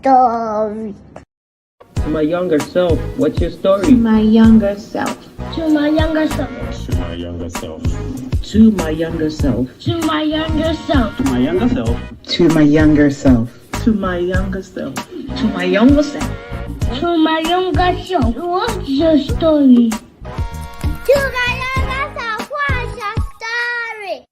story. To my younger self, what's your To story? my younger self. To my younger self. To my younger self. To my younger self. To my younger self. To my younger self. To my younger self. To my younger self. To my younger self. To my younger self. What's your story? To my younger self. What's your story?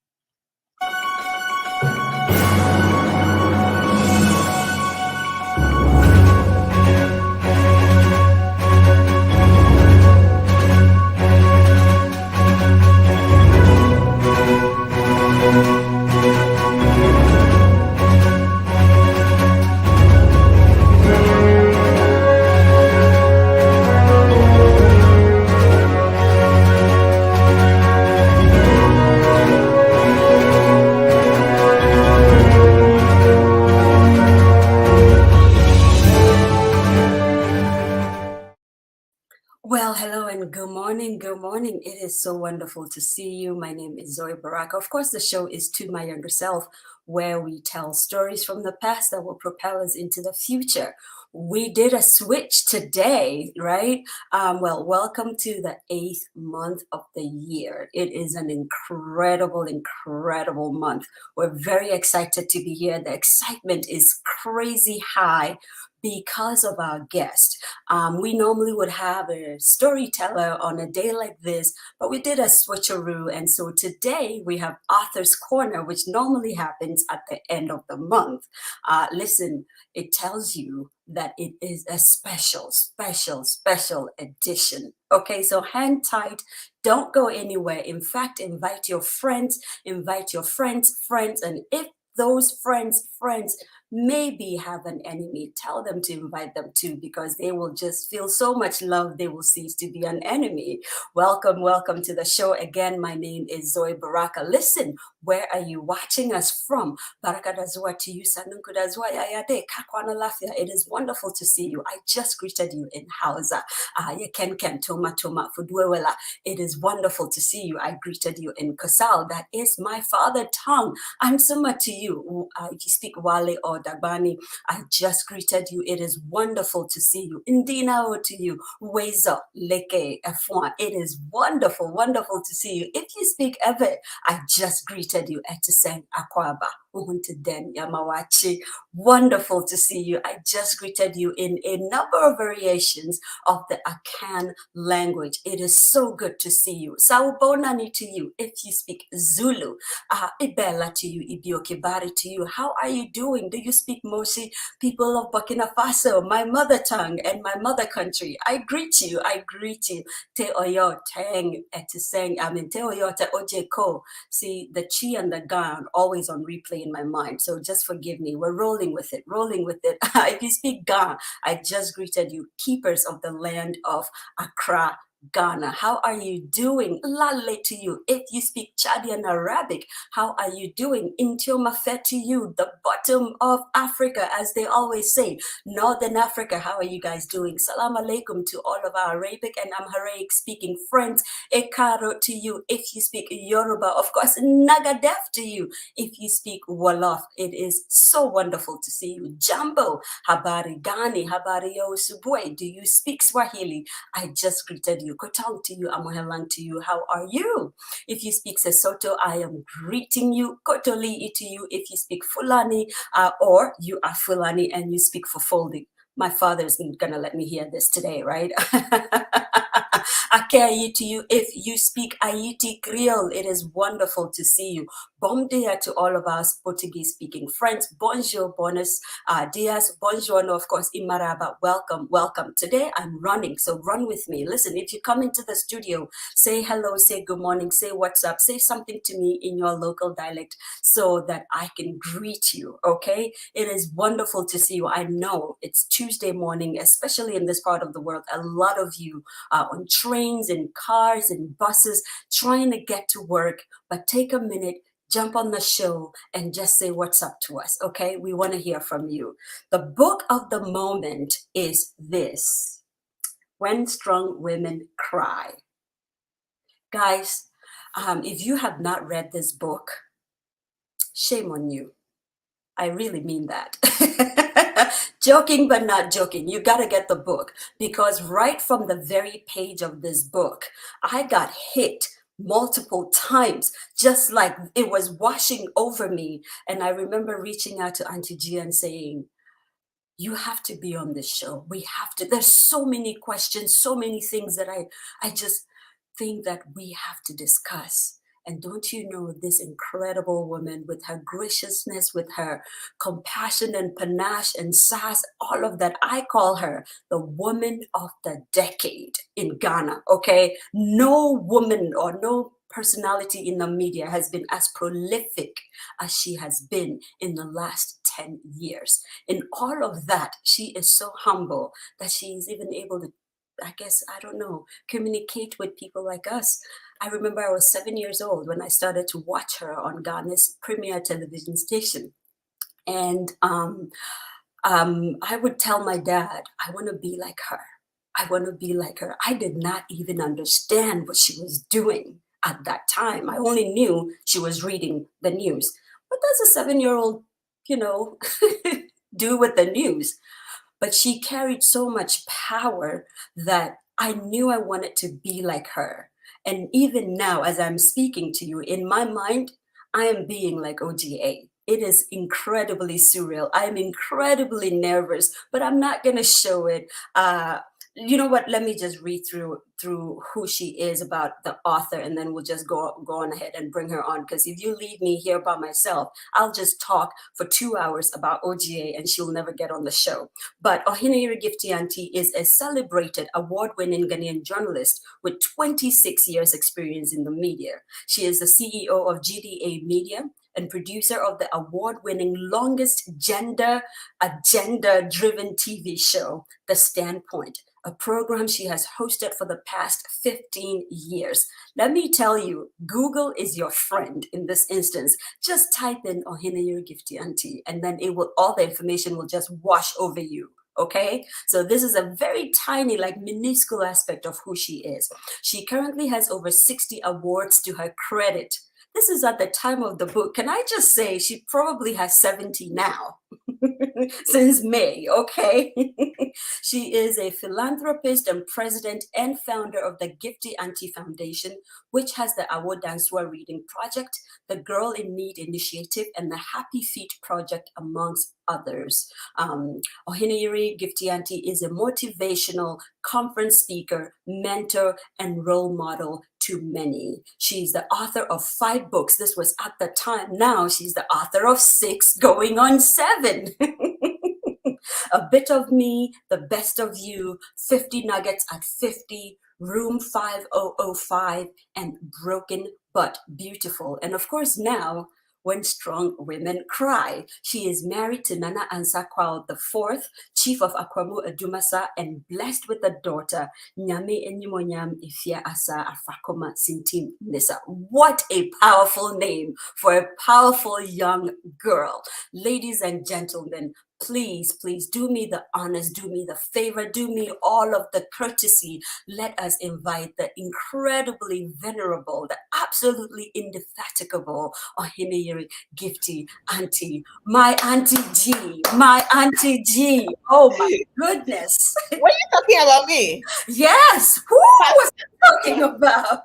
Well, hello and good morning. Good morning. It is so wonderful to see you. My name is Zoe Baraka. Of course, the show is To My Younger Self, where we tell stories from the past that will propel us into the future. We did a switch today, right? Welcome to the 8th month of the year. It is an incredible month. We're very excited to be here. The excitement is crazy high because of our guest. We normally would have a storyteller on a day like this, but we did a switcheroo. And so today we have Author's Corner, which normally happens at the end of the month. Listen, it tells you that it is a special edition. Okay, so hang tight. Don't go anywhere. In fact, invite your friends, and if those friends maybe have an enemy, tell them to invite them too, because they will just feel so much love, they will cease to be an enemy. Welcome to the show again. My name is Zoe Baraka. Listen, where are you watching us from? Baraka dazua to you, Sanunku dazua yayade, kakwana lafia. It is wonderful to see you. I just greeted you in Hausa. Ye ken toma fuduewela. It is wonderful to see you. I greeted you in Kosal. That is my father tongue. I'm similar to you. If you speak Wale or Dagbani, I just greeted you. It is wonderful to see you. Indina to you. Weza Leke F1. It is wonderful to see you. If you speak Ewe, I just greeted you. Etiseng Akwaba. Den Yamawachi. Wonderful to see you. I just greeted you in a number of variations of the Akan language. It is so good to see you. Sawubonani to you if you speak Zulu. Ibella to you, Ibiokibari to you. How are you doing? Do you speak Moshi? People of Burkina Faso, my mother tongue and my mother country. I greet you. Te oyo teng etiseng. Te oyo te ojeko. See, the chi and the gan always on replay in my mind. So just forgive me. We're rolling with it. If you speak Ga, I just greeted you, keepers of the land of Accra, Ghana. How are you doing? Lale to you. If you speak Chadian Arabic, how are you doing? Intiomafe to you, the bottom of Africa, as they always say. Northern Africa, how are you guys doing? Salam alaikum to all of our Arabic and Amharic speaking friends. Ekaro to you. If you speak Yoruba, of course, Nagadef to you. If you speak Wolof, it is so wonderful to see you. Jambo, Habari Gani, Habari Yo Subwe. Do you speak Swahili? I just greeted you. Kotong to you, Amohelang to you. How are you? If you speak Sesotho, I am greeting you. Kotoli to you. If you speak Fulani, or you are Fulani and you speak Fofoldi. My father is gonna let me hear this today, right? Akeyi to you. If you speak Haiti Creole, it is wonderful to see you. Bom dia to all of us Portuguese speaking friends. Bonjour, buenos dias, bonjour, no, of course, Imaraba. Welcome. Today I'm running, so run with me. Listen, if you come into the studio, say hello, say good morning, say what's up, say something to me in your local dialect so that I can greet you, okay? It is wonderful to see you. I know it's Tuesday morning, especially in this part of the world. A lot of you are on trains and cars and buses trying to get to work, but take a minute, jump on the show and just say what's up to us, okay? We want to hear from you. The book of the moment is this: When Strong Women Cry. Guys, if you have not read this book, shame on you. I really mean that. Joking, but not joking. You got to get the book because right from the very page of this book, I got hit multiple times, just like it was washing over me. And I remember reaching out to Auntie G and saying, you have to be on this show. We have to. There's so many questions, so many things that I just think that we have to discuss. And don't you know, this incredible woman with her graciousness, with her compassion and panache and sass, all of that, I call her the woman of the decade in Ghana, okay? No woman or no personality in the media has been as prolific as she has been in the last 10 years. In all of that, she is so humble that she is even able to, I guess, I don't know, communicate with people like us. I remember I was 7 years old when I started to watch her on Ghana's premier television station. And I would tell my dad, I want to be like her. I want to be like her. I did not even understand what she was doing at that time. I only knew she was reading the news. What does a 7-year-old, do with the news? But she carried so much power that I knew I wanted to be like her. And even now, as I'm speaking to you, in my mind, I am being like OGA. It is incredibly surreal. I'm incredibly nervous, but I'm not going to show it. You know what? Let me just read through who she is, about the author, and then we'll just go on ahead and bring her on. Because if you leave me here by myself, I'll just talk for 2 hours about OGA and she'll never get on the show. But Oheneyere Gifty Auntie is a celebrated, award-winning Ghanaian journalist with 26 years experience in the media. She is the CEO of GDA Media and producer of the award-winning longest gender agenda-driven TV show, The Standpoint, a program she has hosted for the past 15 years. Let me tell you, Google is your friend in this instance. Just type in Oheneyere Gifty Auntie, and then all the information will just wash over you. Okay, so this is a very tiny, like minuscule aspect of who she is. She currently has over 60 awards to her credit. This is at the time of the book. Can I just say she probably has 70 now since May, okay? She is a philanthropist and president and founder of the Gifty Auntie Foundation, which has the Awo Danswa Reading Project, the Girl in Need Initiative, and the Happy Feet Project, amongst others. Oheneyere Gifty Auntie is a motivational conference speaker, mentor, and role model to many. She's the author of 5 books. This was at the time. Now she's the author of 6, going on 7. A Bit of Me, The Best of You, 50 Nuggets at 50, Room 5005, and Broken But Beautiful. And of course now, When Strong Women Cry. She is married to Nana Ansah Kwao IV, Chief of Akwamu Adumasa, and blessed with a daughter, Nyame Enyimonyam Ifia Asa Afrakoma Sintim Nisa. What a powerful name for a powerful young girl. Ladies and gentlemen, please do me the honors, do me the favor, do me all of the courtesy. Let us invite the incredibly venerable, the absolutely indefatigable Oheneyere Gifty Auntie, my Auntie G, my Auntie G. Oh my goodness. Were you talking about me? Yes. Who was I talking about?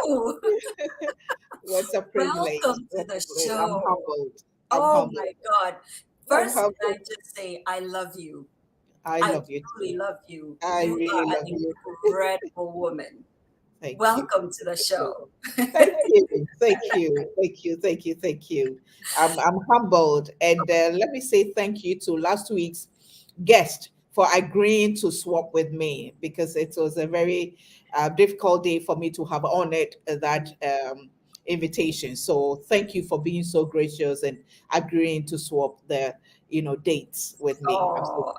You. What's a privilege. Welcome to the show. I'm humbled. Oh my God. First, humbled. I just say, I love you. I love you. Truly love you. I You really are love an you. incredible woman. Thank you. Welcome to the show. Thank you. Thank you. Thank you. Thank you. Thank you. I'm humbled. And let me say thank you to last week's guest for agreeing to swap with me, because it was a very difficult day for me to have honored that invitation. So thank you for being so gracious and agreeing to swap the dates with me. Oh,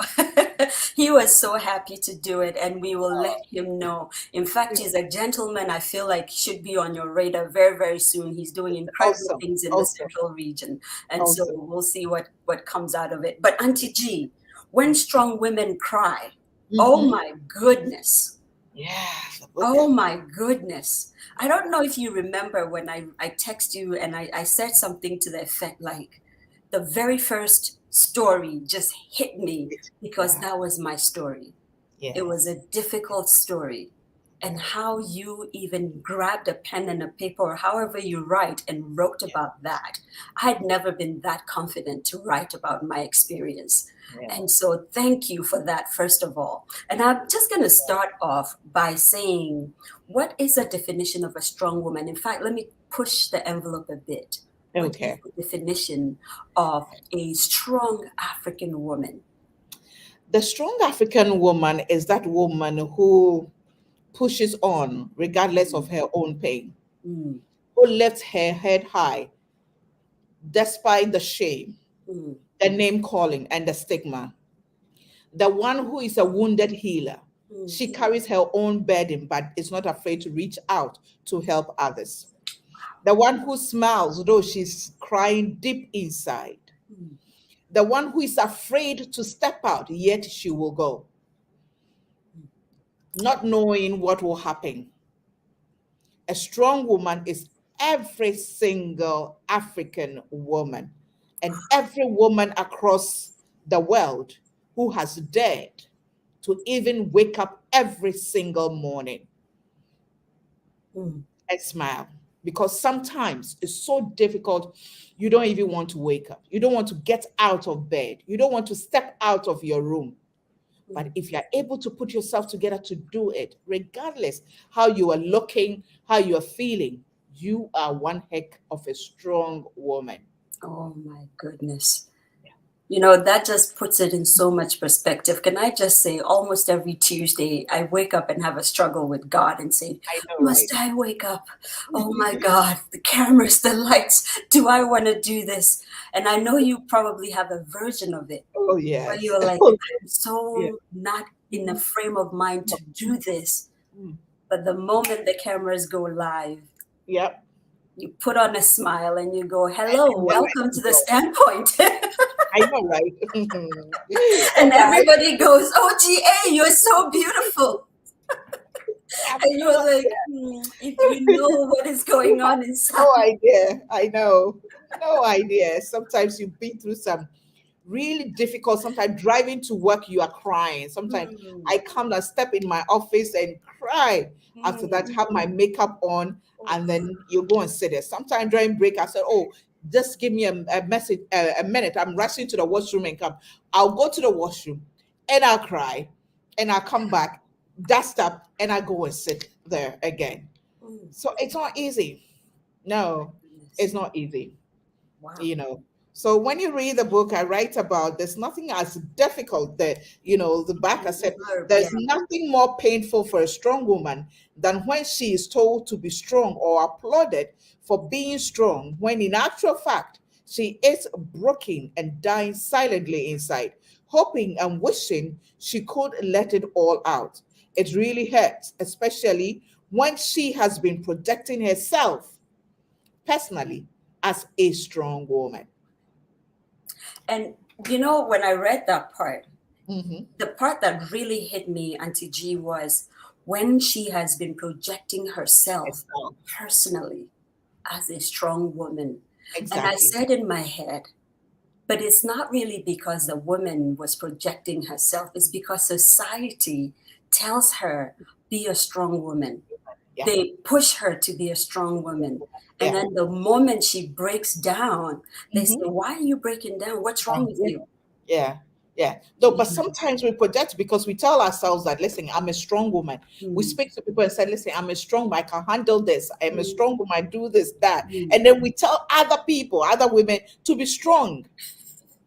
he was so happy to do it, and we will let him know. In fact, he's a gentleman. I feel like he should be on your radar very, very soon. He's doing incredible things in the central region, and so we'll see what comes out of it. But Auntie G, When Strong Women Cry. Oh my goodness. Yeah. Oh my goodness. I don't know if you remember when I text you and I said something to the effect like, the very first story just hit me because that was my story. Yes. It was a difficult story. And how you even grabbed a pen and a paper or however you write and wrote about that. I had never been that confident to write about my experience. Yeah. And so thank you for that, first of all. And I'm just going to start off by saying, what is a definition of a strong woman? In fact, let me push the envelope a bit. What is the definition of a strong African woman? The strong African woman is that woman who pushes on regardless of her own pain, Mm, who lifts her head high despite the shame, mm, the name calling, and the stigma. The one who is a wounded healer. mm. She carries her own burden, but is not afraid to reach out to help others. The one who smiles, though she's crying deep inside. Mm. The one who is afraid to step out, yet she will go, not knowing what will happen. A strong woman is every single African woman and every woman across the world who has dared to even wake up every single morning Mm. and smile. Because sometimes it's so difficult, you don't even want to wake up. You don't want to get out of bed. You don't want to step out of your room. But if you're able to put yourself together to do it, regardless how you are looking, how you are feeling, you are one heck of a strong woman. Oh my goodness. You know, that just puts it in so much perspective. Can I just say, almost every Tuesday, I wake up and have a struggle with God and say, I know, must I wake up? Oh my God, the cameras, the lights. Do I want to do this? And I know you probably have a version of it Oh, where yes. you're like, Oh, I'm so yeah. not in a frame of mind to do this. Mm. But the moment the cameras go live, Yep. you put on a smile and you go, hello, And then welcome to the go. standpoint. I know, right? And And everybody goes, oh, GA, you're so beautiful. And you're like, if you know what is going on inside. no idea. I know. No idea. Sometimes you've been through some really difficult. Sometimes driving to work, you are crying. Sometimes Mm, I come and step in my office and cry. After that, mm. have my makeup on, and then you go and sit there. Sometimes during break, I said, "Oh, just give me a message, a minute. I'm rushing to the washroom and come." I'll go to the washroom, and I'll cry, and I'll come back, dust up, and I go and sit there again. Mm. So it's not easy. No, Goodness. it's not easy. Wow. You know, so when you read the book I write about, there's nothing as difficult that, the back I said, there's nothing more painful for a strong woman than when she is told to be strong or applauded for being strong, when in actual fact she is broken and dying silently inside, hoping and wishing she could let it all out. It really hurts, especially when she has been protecting herself personally as a strong woman. And you know, when I read that part, Mhm. the part that really hit me, Auntie G, was when she has been projecting herself Herself. personally as a strong woman. And I Exactly. said in my head, but it's not really because the woman was projecting herself, it's because society tells her, be a strong woman. Yeah. They push her to be a strong woman. And Yeah. then the moment she breaks down, they say, Mhm. why are you breaking down? What's wrong with you? Yeah. Yeah. No, but Mhm. sometimes we project because we tell ourselves that, listen, I'm a strong woman. We Mm. speak to people and say, listen, I'm a strong woman. I can handle this. I'm a Mm. strong woman. I do this, that. Mm. And then we tell other people, other women to be strong.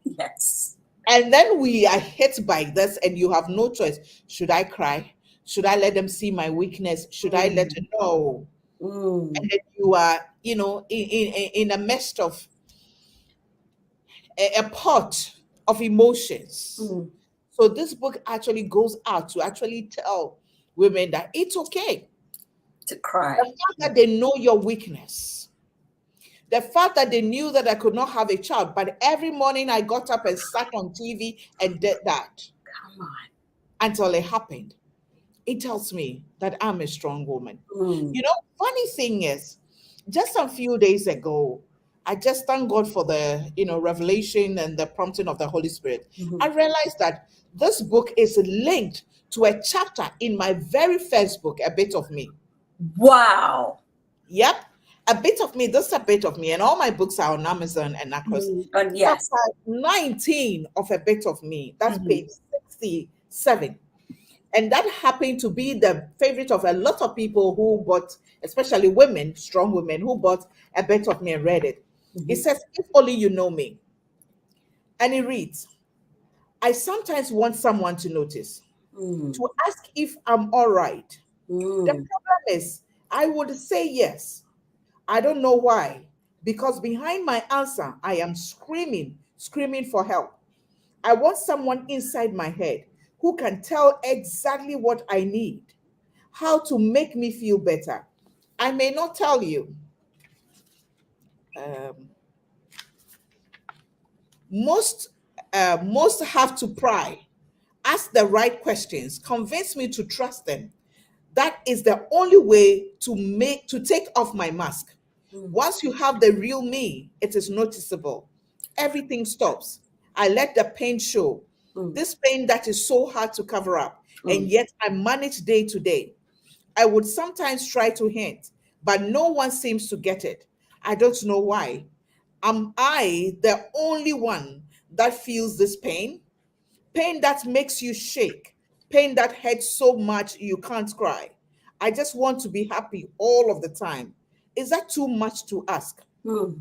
Yes. And then we are hit by this, and you have no choice. Should I cry? Should I let them see my weakness? Should I let it know? Mm. And then you are, in a midst of a pot of emotions. Mm. So this book actually goes out to actually tell women that it's okay. To cry. The fact that they know your weakness. The fact that they knew that I could not have a child, but every morning I got up and sat on TV and did that Come on. until it happened. It tells me that I'm a strong woman. Mm. Funny thing is, just a few days ago, I just thank God for the, revelation and the prompting of the Holy Spirit. Mhm. I realized that this book is linked to a chapter in my very first book, A Bit of Me. Wow. Yep. A Bit of Me. This is A Bit of Me. And all my books are on Amazon and across. And yes. Chapter 19 of A Bit of Me. That's Mhm. page 67. And that happened to be the favorite of a lot of people who bought, especially women, strong women, who bought A Bit of Me and read it. It says, if only you know me. And it reads, I sometimes want someone to notice, to ask if I'm all right. The problem is, I would say yes. I don't know why. Because behind my answer, I am screaming for help. I want someone inside my head who can tell exactly what I need, how to make me feel better. I may not tell you. Um, most have to pry, ask the right questions, convince me to trust them. That is the only way to take off my mask. Once you have the real me, it is noticeable. Everything stops. I let the pain show. This pain that is so hard to cover up, and yet I manage day to day. I would sometimes try to hint, but no one seems to get it. I don't know why. Am I the only one that feels this pain? Pain that makes you shake, pain that hurts so much you can't cry. I just want to be happy all of the time. Is that too much to ask? God,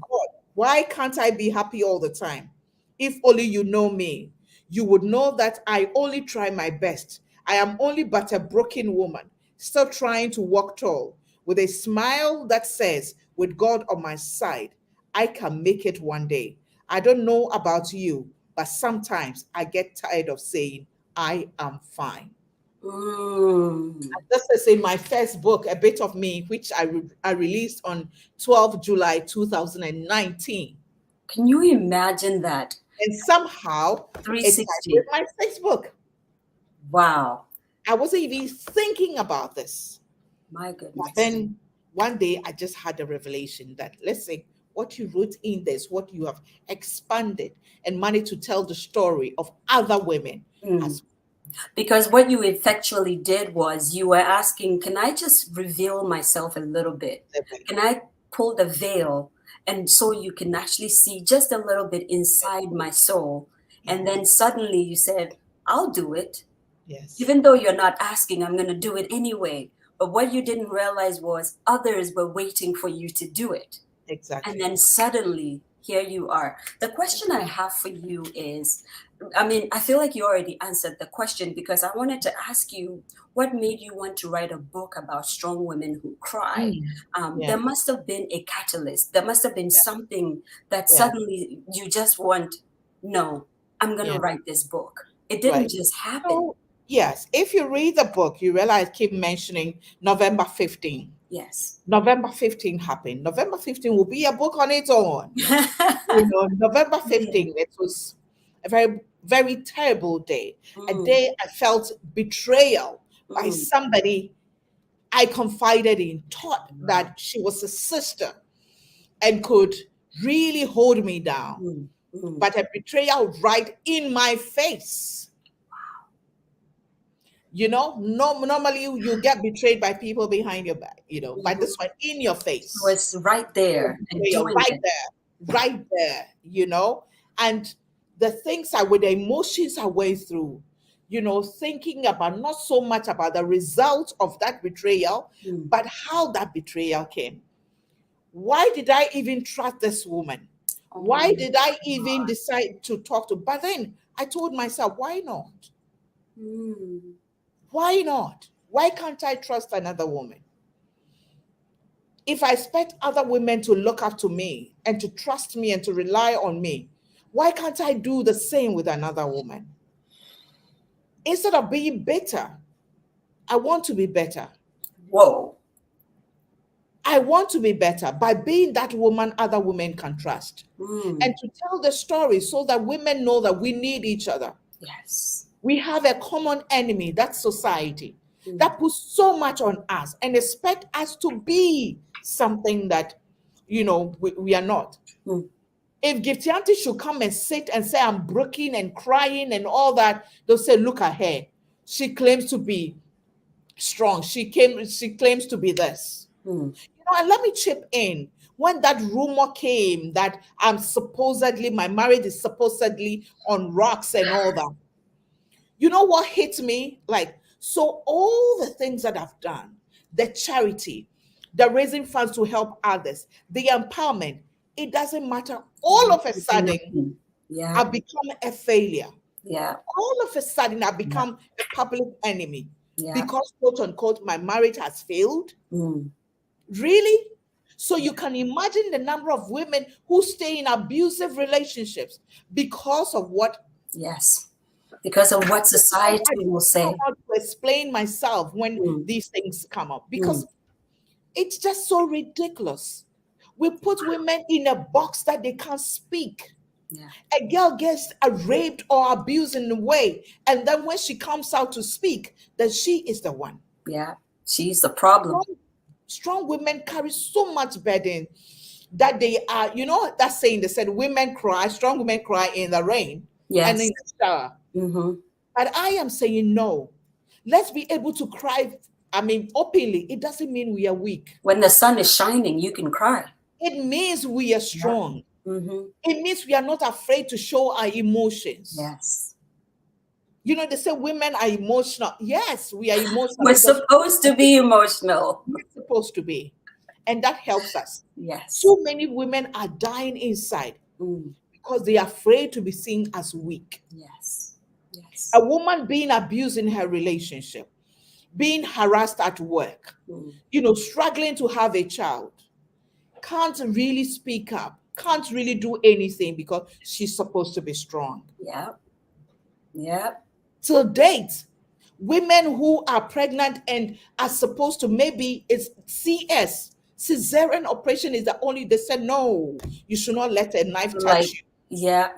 why can't I be happy all the time? If only you know me, you would know that I only try my best. I am only but a broken woman, still trying to walk tall, with a smile that says, with God on my side, I can make it one day. I don't know about you, but sometimes I get tired of saying, I am fine. This is in my first book, A Bit of Me, which I released on 12 July 2019. Can you imagine that? And somehow it tied 360. with my sixth book. Wow. I wasn't even thinking about this. My goodness. But then one day I just had a revelation that, listen, what you wrote in this, what you have expanded and managed to tell the story of other women. Because what you effectually did was you were asking, can I just reveal myself a little bit? Can I pull the veil? And so you can actually see just a little bit inside my soul. And then suddenly you said, I'll do it. Yes. Even though you're not asking, I'm going to do it anyway. But what you didn't realize was others were waiting for you to do it. Exactly. And then suddenly, here you are. The question I have for you is, I feel like you already answered the question because I wanted to ask you, what made you want to write a book about strong women who cry? There must have been a catalyst. There must have been something that suddenly you just want, no, I'm going to write this book. It didn't just happen. So, yes, if you read the book, you realize I keep mentioning November 15. Yes. November 15 happened. November 15 will be a book on its own. November 15, it was a very, very terrible day. A day I felt betrayal by somebody I confided in, thought that she was a sister and could really hold me down. But a betrayal right in my face. Normally you get betrayed by people behind your back, but this one in your face. So it's right there. And doing right it. there, right there, and the things the emotions I went through, thinking about not so much about the result of that betrayal, but how that betrayal came. Why did I even trust this woman? Why did I even decide to talk to? But then I told myself, why not? Why not? Why can't I trust another woman? If I expect other women to look up to me and to trust me and to rely on me, why can't I do the same with another woman? Instead of being bitter, I want to be better. Whoa. I want to be better by being that woman other women can trust. And to tell the story so that women know that we need each other. Yes. We have a common enemy, that's society, that puts so much on us and expect us to be something that, we are not. Mm. If Gifty Auntie should come and sit and say, I'm broken and crying and all that, they'll say, look at her. She claims to be strong. She claims to be this. Mm. And let me chip in. When that rumor came that my marriage is supposedly on rocks and all that, you know what hit me? Like, so all the things that I've done, the charity, the raising funds to help others, the empowerment, it doesn't matter. All of a sudden, Yeah. I've become a failure. Yeah. All of a sudden, I've become a public enemy Yeah. because, quote unquote, my marriage has failed. Mm. Really? So you can imagine the number of women who stay in abusive relationships because of what? Yes. Because of what society will say. I don't know how to explain myself when these things come up because it's just so ridiculous. We put women in a box that they can't speak. Yeah. A girl gets raped or abused in a way, and then when she comes out to speak, then she is the one. Yeah, she's the problem. Strong women carry so much burden that they are, that saying, they said strong women cry in the rain and in the shower. Mm-hmm. But I am saying no. Let's be able to cry, openly. It doesn't mean we are weak. When the sun is shining, you can cry. It means we are strong. Yeah. Mm-hmm. It means we are not afraid to show our emotions. Yes. They say women are emotional. Yes, we are emotional. We're supposed to be emotional. We're supposed to be. And that helps us. Yes. So many women are dying inside because they are afraid to be seen as weak. Yes. Yes. A woman being abused in her relationship, being harassed at work, struggling to have a child, can't really speak up, can't really do anything because she's supposed to be strong. Yeah. Yeah. Till date, women who are pregnant and are supposed to, maybe it's cesarean operation is the only, they said, no, you should not let a knife touch you. Yeah.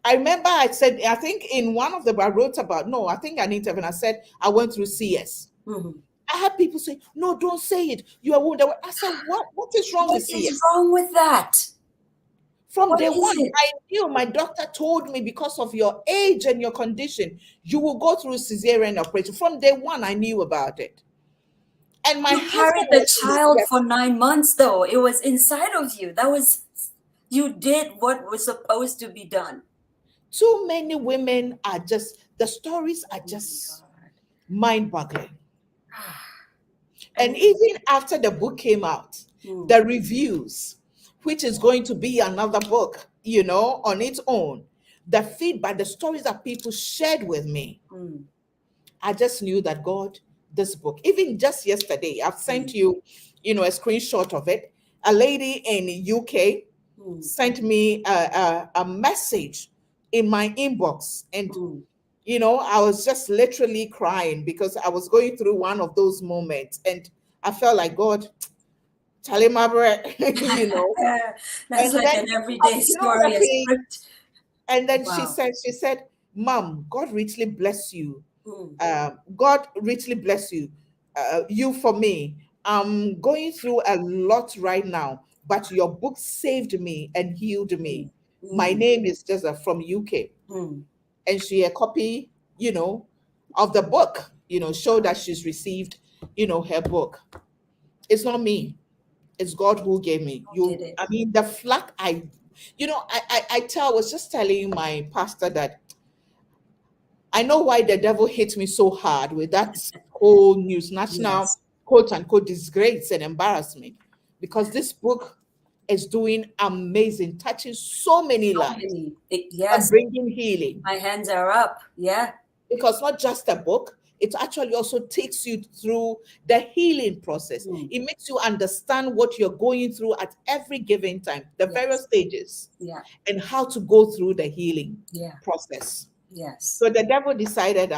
I remember I said, I think in one of I wrote about, I think I need to, and I said, I went through CS. Mm-hmm. I had people say, no, don't say it. You are wounded. I said, what is wrong with CS? What is wrong with that? From day one, I knew, my doctor told me, because of your age and your condition, you will go through cesarean operation. From day one, I knew about it. And you carried the child for 9 months, though. It was inside of you. You did what was supposed to be done. Too many women are the stories are just mind-boggling. And even after the book came out, the reviews, which is going to be another book, on its own, the feedback, the stories that people shared with me, I just knew that God, this book, even just yesterday, I've sent you, a screenshot of it. A lady in UK sent me a message in my inbox, and I was just literally crying because I was going through one of those moments, and I felt like, God, Charlie Mabre, That's like an everyday story. And then she said, Mom, God richly bless you. God richly bless you. You for me. I'm going through a lot right now, but your book saved me and healed me. My name is just from UK. And she a copy, of the book, show that she's received, her book. It's not me. It's God who gave me. The flack I was just telling my pastor that I know why the devil hit me so hard with that whole news, national quote unquote disgrace and embarrassment, because this book is doing amazing, touching so many lives. And bringing healing. My hands are up. Yeah. Because not just a book, it actually also takes you through the healing process. It makes you understand what you're going through at every given time, the various stages, and how to go through the healing process. Yes. So the devil decided,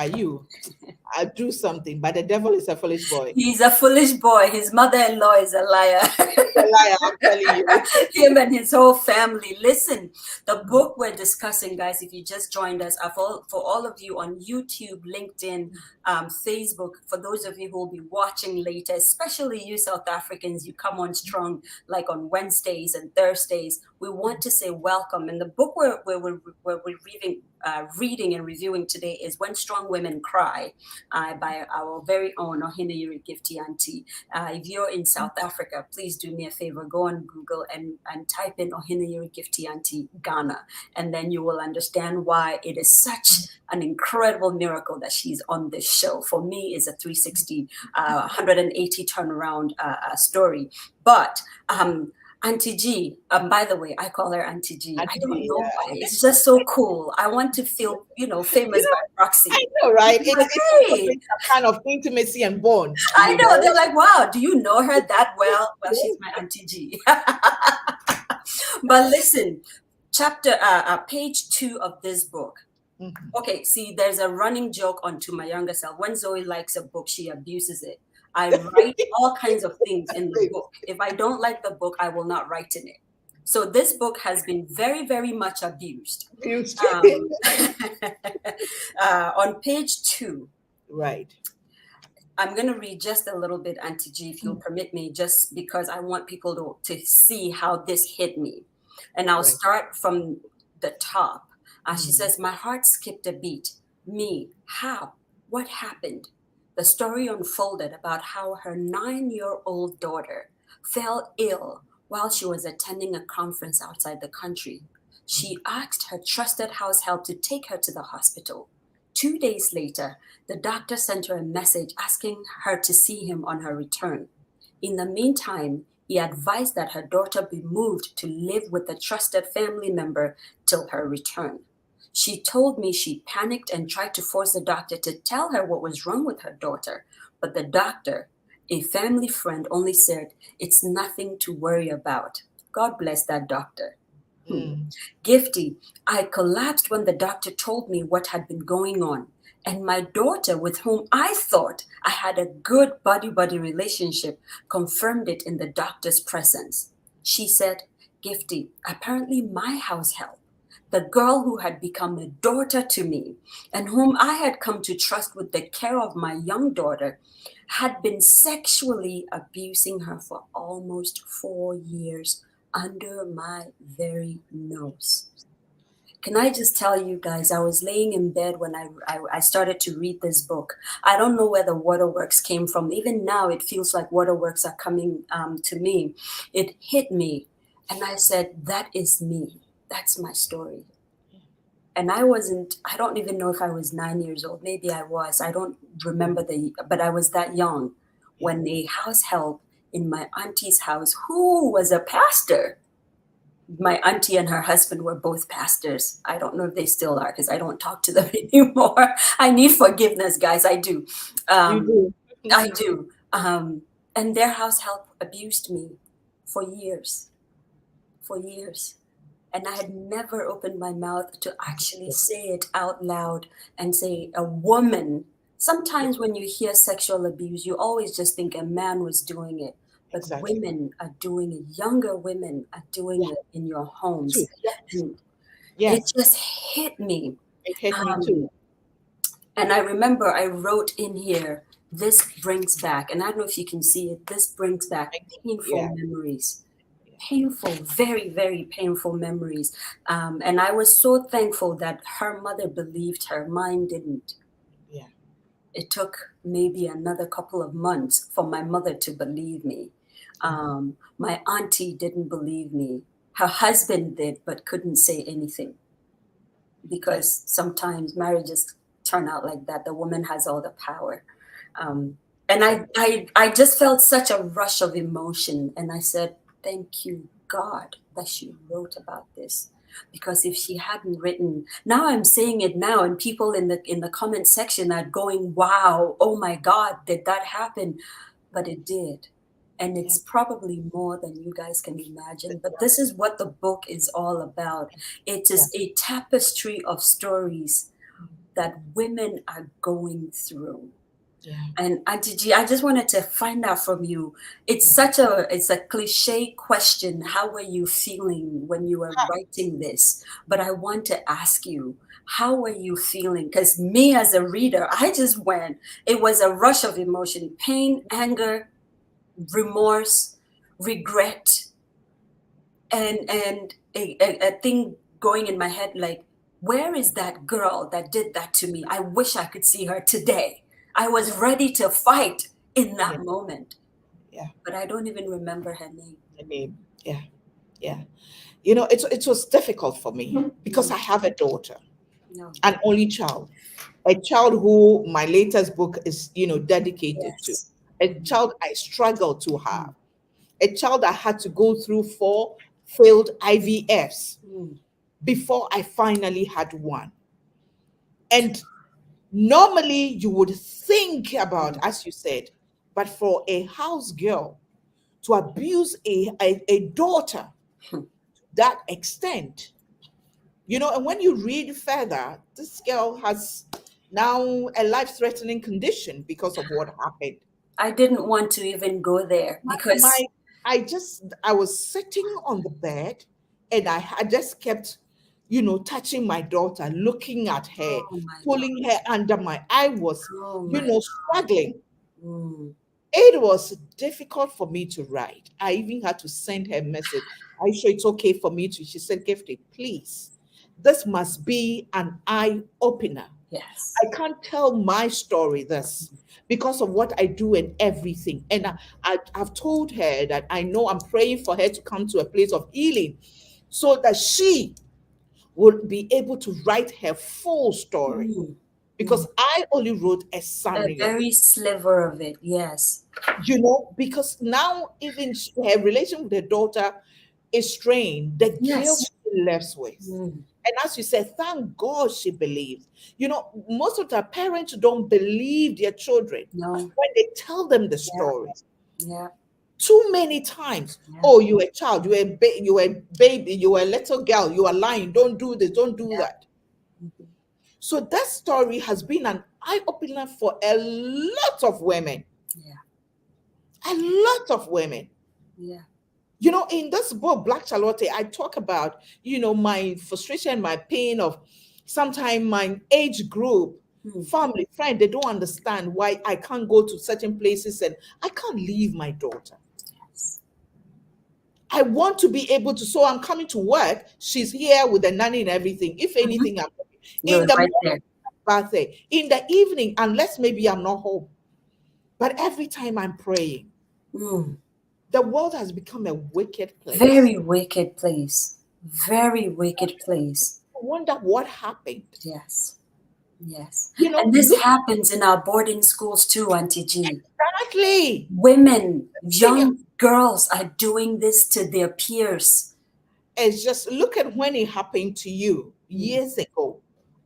do something, but the devil is a foolish boy. He's a foolish boy. His mother-in-law is a liar. He's a liar, I'm telling you. Him and his whole family. Listen, the book we're discussing, guys, if you just joined us, for all of you on YouTube, LinkedIn, Facebook, for those of you who will be watching later, especially you South Africans, you come on strong like on Wednesdays and Thursdays. We want to say welcome. And the book we're reading and reviewing today is When Strong Women Cry, by our very own Oheneyere Gifty auntie. If you're in South Africa, please do me a favor, go on Google and type in Oheneyere Gifty auntie Ghana, and then you will understand why it is such an incredible miracle that she's on this show. For me, it's a 360, 180 turnaround story. But Auntie G, by the way, I call her Auntie G. I don't know why. It's just so cool. I want to feel, famous by proxy. I know, right? It's It's a kind of intimacy and bond. I know. They're like, wow, do you know her that well? Well, she's my Auntie G. But listen, page 2 of this book. Mhm. Okay, see, there's a running joke on To My Younger Self. When Zoe likes a book, she abuses it. I write all kinds of things in the book. If I don't like the book, I will not write in it. So this book has been very, very much abused. On page 2. Right. I'm going to read just a little bit, Auntie G, if you'll permit me, just because I want people to see how this hit me. And I'll start from the top. She says, my heart skipped a beat. Me, how? What happened? The story unfolded about how her 9-year-old daughter fell ill while she was attending a conference outside the country. She asked her trusted house help to take her to the hospital. 2 days later, the doctor sent her a message asking her to see him on her return. In the meantime, he advised that her daughter be moved to live with a trusted family member till her return. She told me she panicked and tried to force the doctor to tell her what was wrong with her daughter. But the doctor, a family friend, only said, it's nothing to worry about. God bless that doctor. Gifty, I collapsed when the doctor told me what had been going on. And my daughter, with whom I thought I had a good buddy-buddy relationship, confirmed it in the doctor's presence. She said, Gifty, apparently my house help, the girl who had become a daughter to me and whom I had come to trust with the care of my young daughter, had been sexually abusing her for almost 4 years under my very nose. Can I just tell you guys, I was laying in bed when I started to read this book. I don't know where the waterworks came from. Even now, it feels like waterworks are coming to me. It hit me. And I said, that is me. That's my story. And I don't even know if I was 9 years old. Maybe I was. I don't remember but I was that young when a house help in my auntie's house, who was a pastor. My auntie and her husband were both pastors. I don't know if they still are because I don't talk to them anymore. I need forgiveness, guys. I do. You do. I do. And their house help abused me for years. And I had never opened my mouth to actually say it out loud and say a woman. Sometimes when you hear sexual abuse, you always just think a man was doing it. But women are doing it. Younger women are doing it in your homes. It just hit me. It hit me too. And I remember I wrote in here, this brings back, and I don't know if you can see it, this brings back painful memories. Painful, very, very painful memories. And I was so thankful that her mother believed her. Mine didn't. Yeah. It took maybe another couple of months for my mother to believe me. My auntie didn't believe me. Her husband did, but couldn't say anything. Because sometimes marriages turn out like that. The woman has all the power. And I just felt such a rush of emotion. And I said, thank you, God, that she wrote about this. Because if she hadn't written, now I'm saying it now, and people in the comment section are going, wow, oh my God, did that happen? But it did. And it's probably more than you guys can imagine. But this is what the book is all about. It is a tapestry of stories that women are going through. And Auntie G, I just wanted to find out from you. It's a cliche question. How were you feeling when you were writing this? But I want to ask you, how were you feeling? Because me as a reader, it was a rush of emotion, pain, anger, remorse, regret, and a thing going in my head like, where is that girl that did that to me? I wish I could see her today. I was ready to fight in that moment. Yeah. But I don't even remember her name. I mean, yeah, yeah. You know, it was difficult for me because I have a daughter, No. an only child, a child who my latest book is, dedicated to, Yes. a child I struggled to have, a child I had to go through 4 failed IVFs before I finally had one. And normally you would think about, as you said, but for a house girl to abuse a daughter to that extent, and when you read further, this girl has now a life-threatening condition because of what happened. I didn't want to even go there because I was sitting on the bed and I just kept, touching my daughter, looking at her, oh my pulling her under I was, oh my struggling. mm, It was difficult for me to write. I even had to send her a message. Are you sure it's okay for me to? She said, Gifty, please. This must be an eye opener. yes. I can't tell my story this because of what I do and everything. And I've told her that I know I'm praying for her to come to a place of healing so that she will be able to write her full story. Mm, Because I only wrote a a summary of it. very sliver of it, yes. Because now even her relation with her daughter is strained. The guilt Yes. she lives with. And as you said, thank God she believed. Most of the parents don't believe their children No. when they tell them the stories. Yeah. Too many times. Yeah. Oh, you're a child, you're a baby, you're a little girl, you are lying. Don't do this, don't do that. So that story has been an eye-opener for a lot of women. Yeah. A lot of women. Yeah. In this book, Black Charlotte, I talk about, my frustration, my pain of sometimes my age group, family, friend, they don't understand why I can't go to certain places and I can't leave my daughter. Yes. I want to be able to, so I'm coming to work. She's here with the nanny and everything. If anything, I'm You're in the right morning, there. birthday, in the evening, unless maybe I'm not home. But every time I'm praying, the world has become a wicked place. Very wicked place. Very wicked place. I wonder what happened. Yes. Yes. You And this happens in our boarding schools too, Auntie G. Exactly. Women, young girls are doing this to their peers. It's just look at when it happened to you years ago.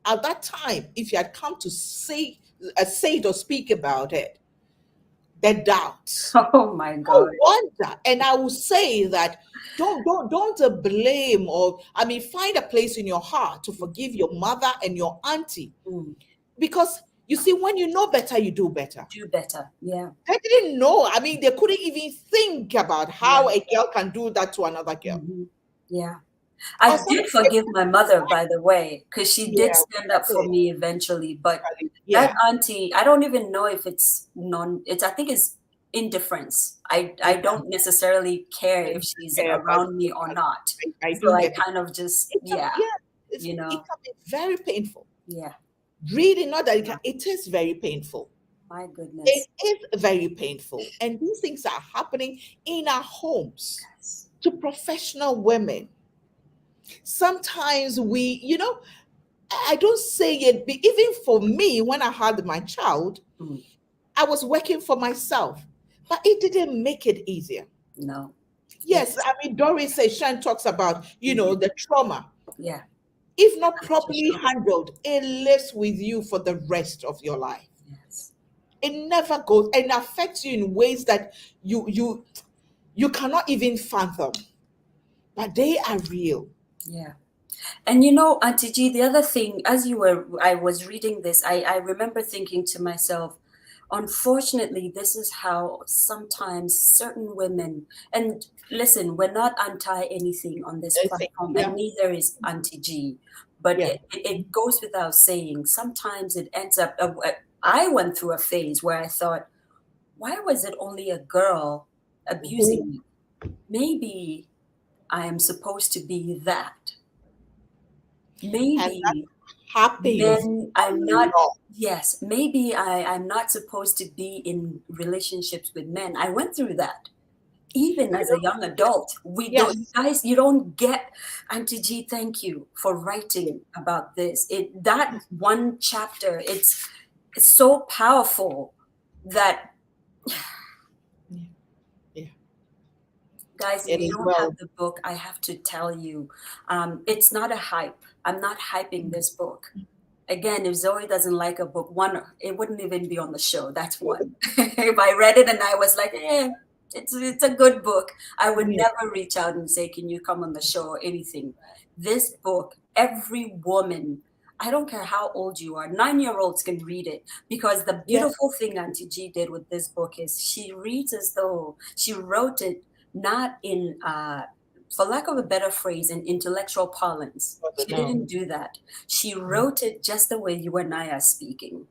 At that time, if you had come to say it or speak about it, the doubts. Oh my God. I wonder, and I will say that don't blame find a place in your heart to forgive your mother and your auntie, because you see, when you know better, you do better. Do better, yeah. They didn't know. They couldn't even think about how a girl can do that to another girl. Yeah. I did forgive my mother, by the way, because she did stand up for me eventually. But that auntie, I don't even know if I think it's indifference. I don't necessarily care if she's around me or not. I kind of just, it can be very painful. Yeah. Reading, not that it is very painful. My goodness. It is very painful. And these things are happening in our homes to professional women. Sometimes I don't say it, but even for me, when I had my child, I was working for myself, but it didn't make it easier. No. Yes, Doris says, Shan talks about, the trauma. Yeah. If not properly handled, it lives with you for the rest of your life. Yes. it never goes and affects you in ways that you cannot even fathom, but they are real. Yeah. And you know, Auntie G, the other thing, I was reading this, I remember thinking to myself, Unfortunately, this is how sometimes certain women, and listen, we're not anti anything on this I think, platform, yeah, and neither is anti G, but yeah. it goes without saying. Sometimes it ends up, I went through a phase where I thought, why was it only a girl Mhm. abusing me? Maybe I am supposed to be that. And that Maybe happens men, a I'm not, lot. yes, maybe I'm not supposed to be in relationships with men. I went through that. Even You as a know, young adult, we don't, you yes, guys, you don't get, Auntie G, thank you for writing about this. That one chapter, it's so powerful that, yeah, yeah. guys, if It you is don't have well. the book, I have to tell you, it's not a hype. I'm not hyping this book. Again, if Zoe doesn't like a book, one, it wouldn't even be on the show. That's one. If I read it and I was like, it's a good book, I would Yeah, never reach out and say, can you come on the show or anything. This book, every woman, I don't care how old you are, 9-year-olds can read it, because the yeah, beautiful thing Auntie G did with this book is she reads as though she wrote it not in for lack of a better phrase, in intellectual parlance. but She no, didn't do that. She wrote it just the way you and I are speaking,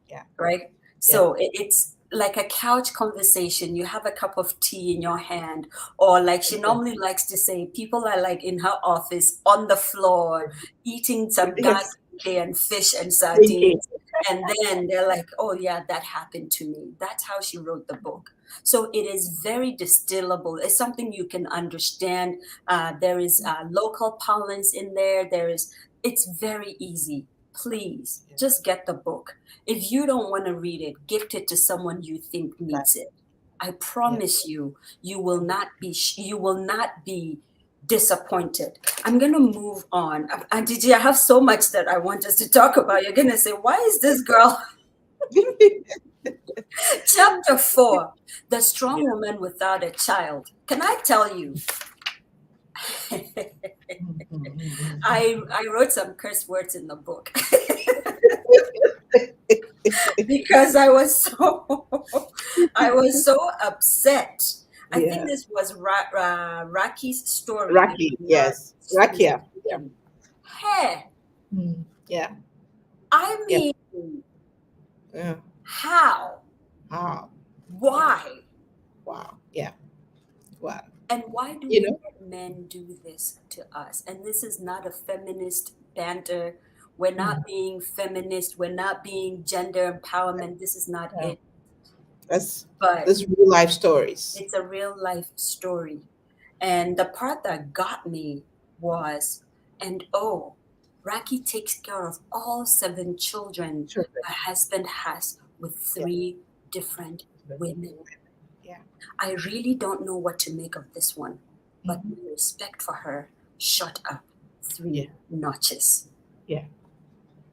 yeah, right? yeah, So it's like a couch conversation. You have a cup of tea in your hand, or like she normally likes to say, people are like in her office on the floor eating some yes. and fish and Thinking. sardines. And then they're like, oh, yeah, that happened to me. That's how she wrote the book. So it is very distillable. It's something you can understand. There is local parlance in there. It's very easy. Please just get the book. If you don't want to read it, gift it to someone you think Right. needs it. I Yeah. promise you, you will not be disappointed. I'm gonna move on. And Gigi, I have so much that I want us to talk about. You're gonna say, why is this girl? Chapter 4, The Strong Woman Without a Child. Can I tell you? I wrote some curse words in the book because I was so upset. I think Yeah. this was Raki's story, if Raki, I'm not yes. Rakia. Yeah. mistaken. Hey, Yeah. I Yeah. mean, Yeah. how? Wow. Yeah. Why? Wow. Yeah. Wow. And why do You we know? let men do this to us? And this is not a feminist banter. We're not being feminist. We're not being gender empowerment. This is not Yeah. it. That's But this real life stories. it's a real life story. And the part that got me was, and oh, Raki takes care of all 7 children Children. her husband has with Yeah. 3 different women. Yeah. I really don't know what to make of this one, but my respect for her shot up 3 Yeah. notches. Yeah.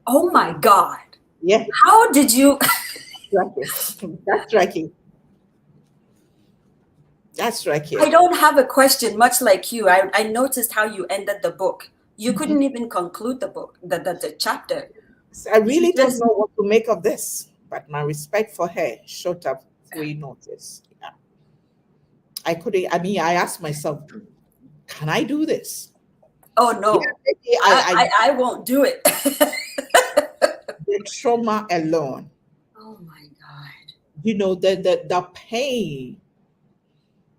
Oh my God. Yeah. How did you? Raki. That's Raki. That's Raki. I don't have a question, much like you. I noticed how you ended the book. You couldn't even conclude the book, the chapter. So I really You don't just, know what to make of this, but my respect for her shot up 3 notches. Yeah. I couldn't, I mean, I asked myself, can I do this? oh Yeah, no, maybe I won't do it. the trauma alone, Oh my God. you know, the pain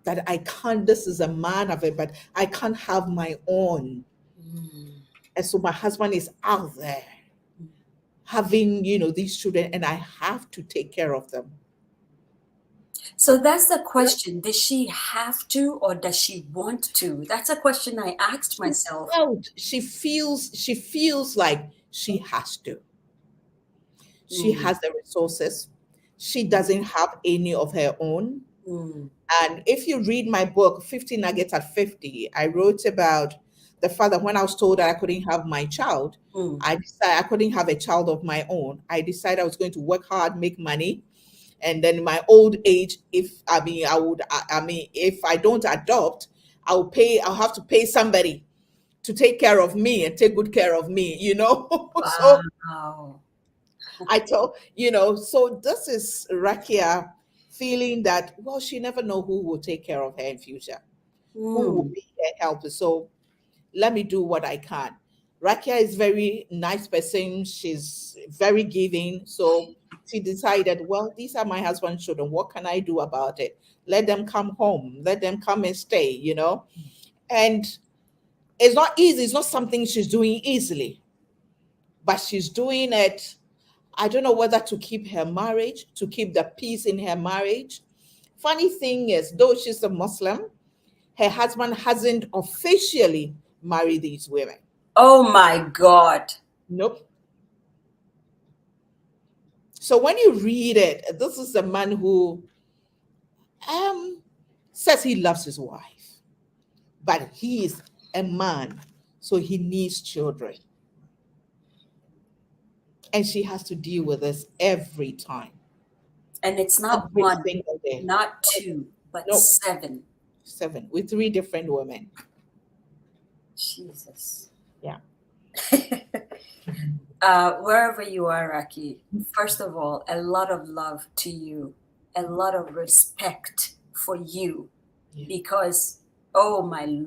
that I can't, this is a man of it, but I can't have my own. Mm. And so my husband is out there having, you know, these children, and I have to take care of them. So that's the question. Does she have to, or does she want to? That's a question I asked myself. She feels like she has to. She Mm, has the resources. She doesn't have any of her own. mm, And if you read my book, 50 Nuggets at 50, I wrote about the fact that when I was told that I couldn't have my child, mm. I decided I couldn't have a child of my own. I decided I was going to work hard, make money. And then in my old age, if I don't adopt, I'll have to pay somebody to take care of me and take good care of me, you know? So Wow. I told, so this is Rakia feeling that, well, she never know who will take care of her in future, who will Mm. be her helper. So let me do what I can. Rakia is very nice person. She's very giving. So she decided, well, these are my husband's children. What can I do about it? Let them come home. Let them come and stay. And it's not easy. It's not something she's doing easily, but she's doing it. I don't know whether to keep her marriage, to keep the peace in her marriage. Funny thing is, though she's a Muslim, her husband hasn't officially married these women. Oh my God. Nope. So when you read it, this is a man who says he loves his wife, but he is a man, so he needs children. And she has to deal with this every time, And it's not every one, single day. not two, but No, 7. 7 with 3 different women. Jesus. Yeah. Wherever you are, Raki, first of all, a lot of love to you, a lot of respect for you, Yeah. because, oh my,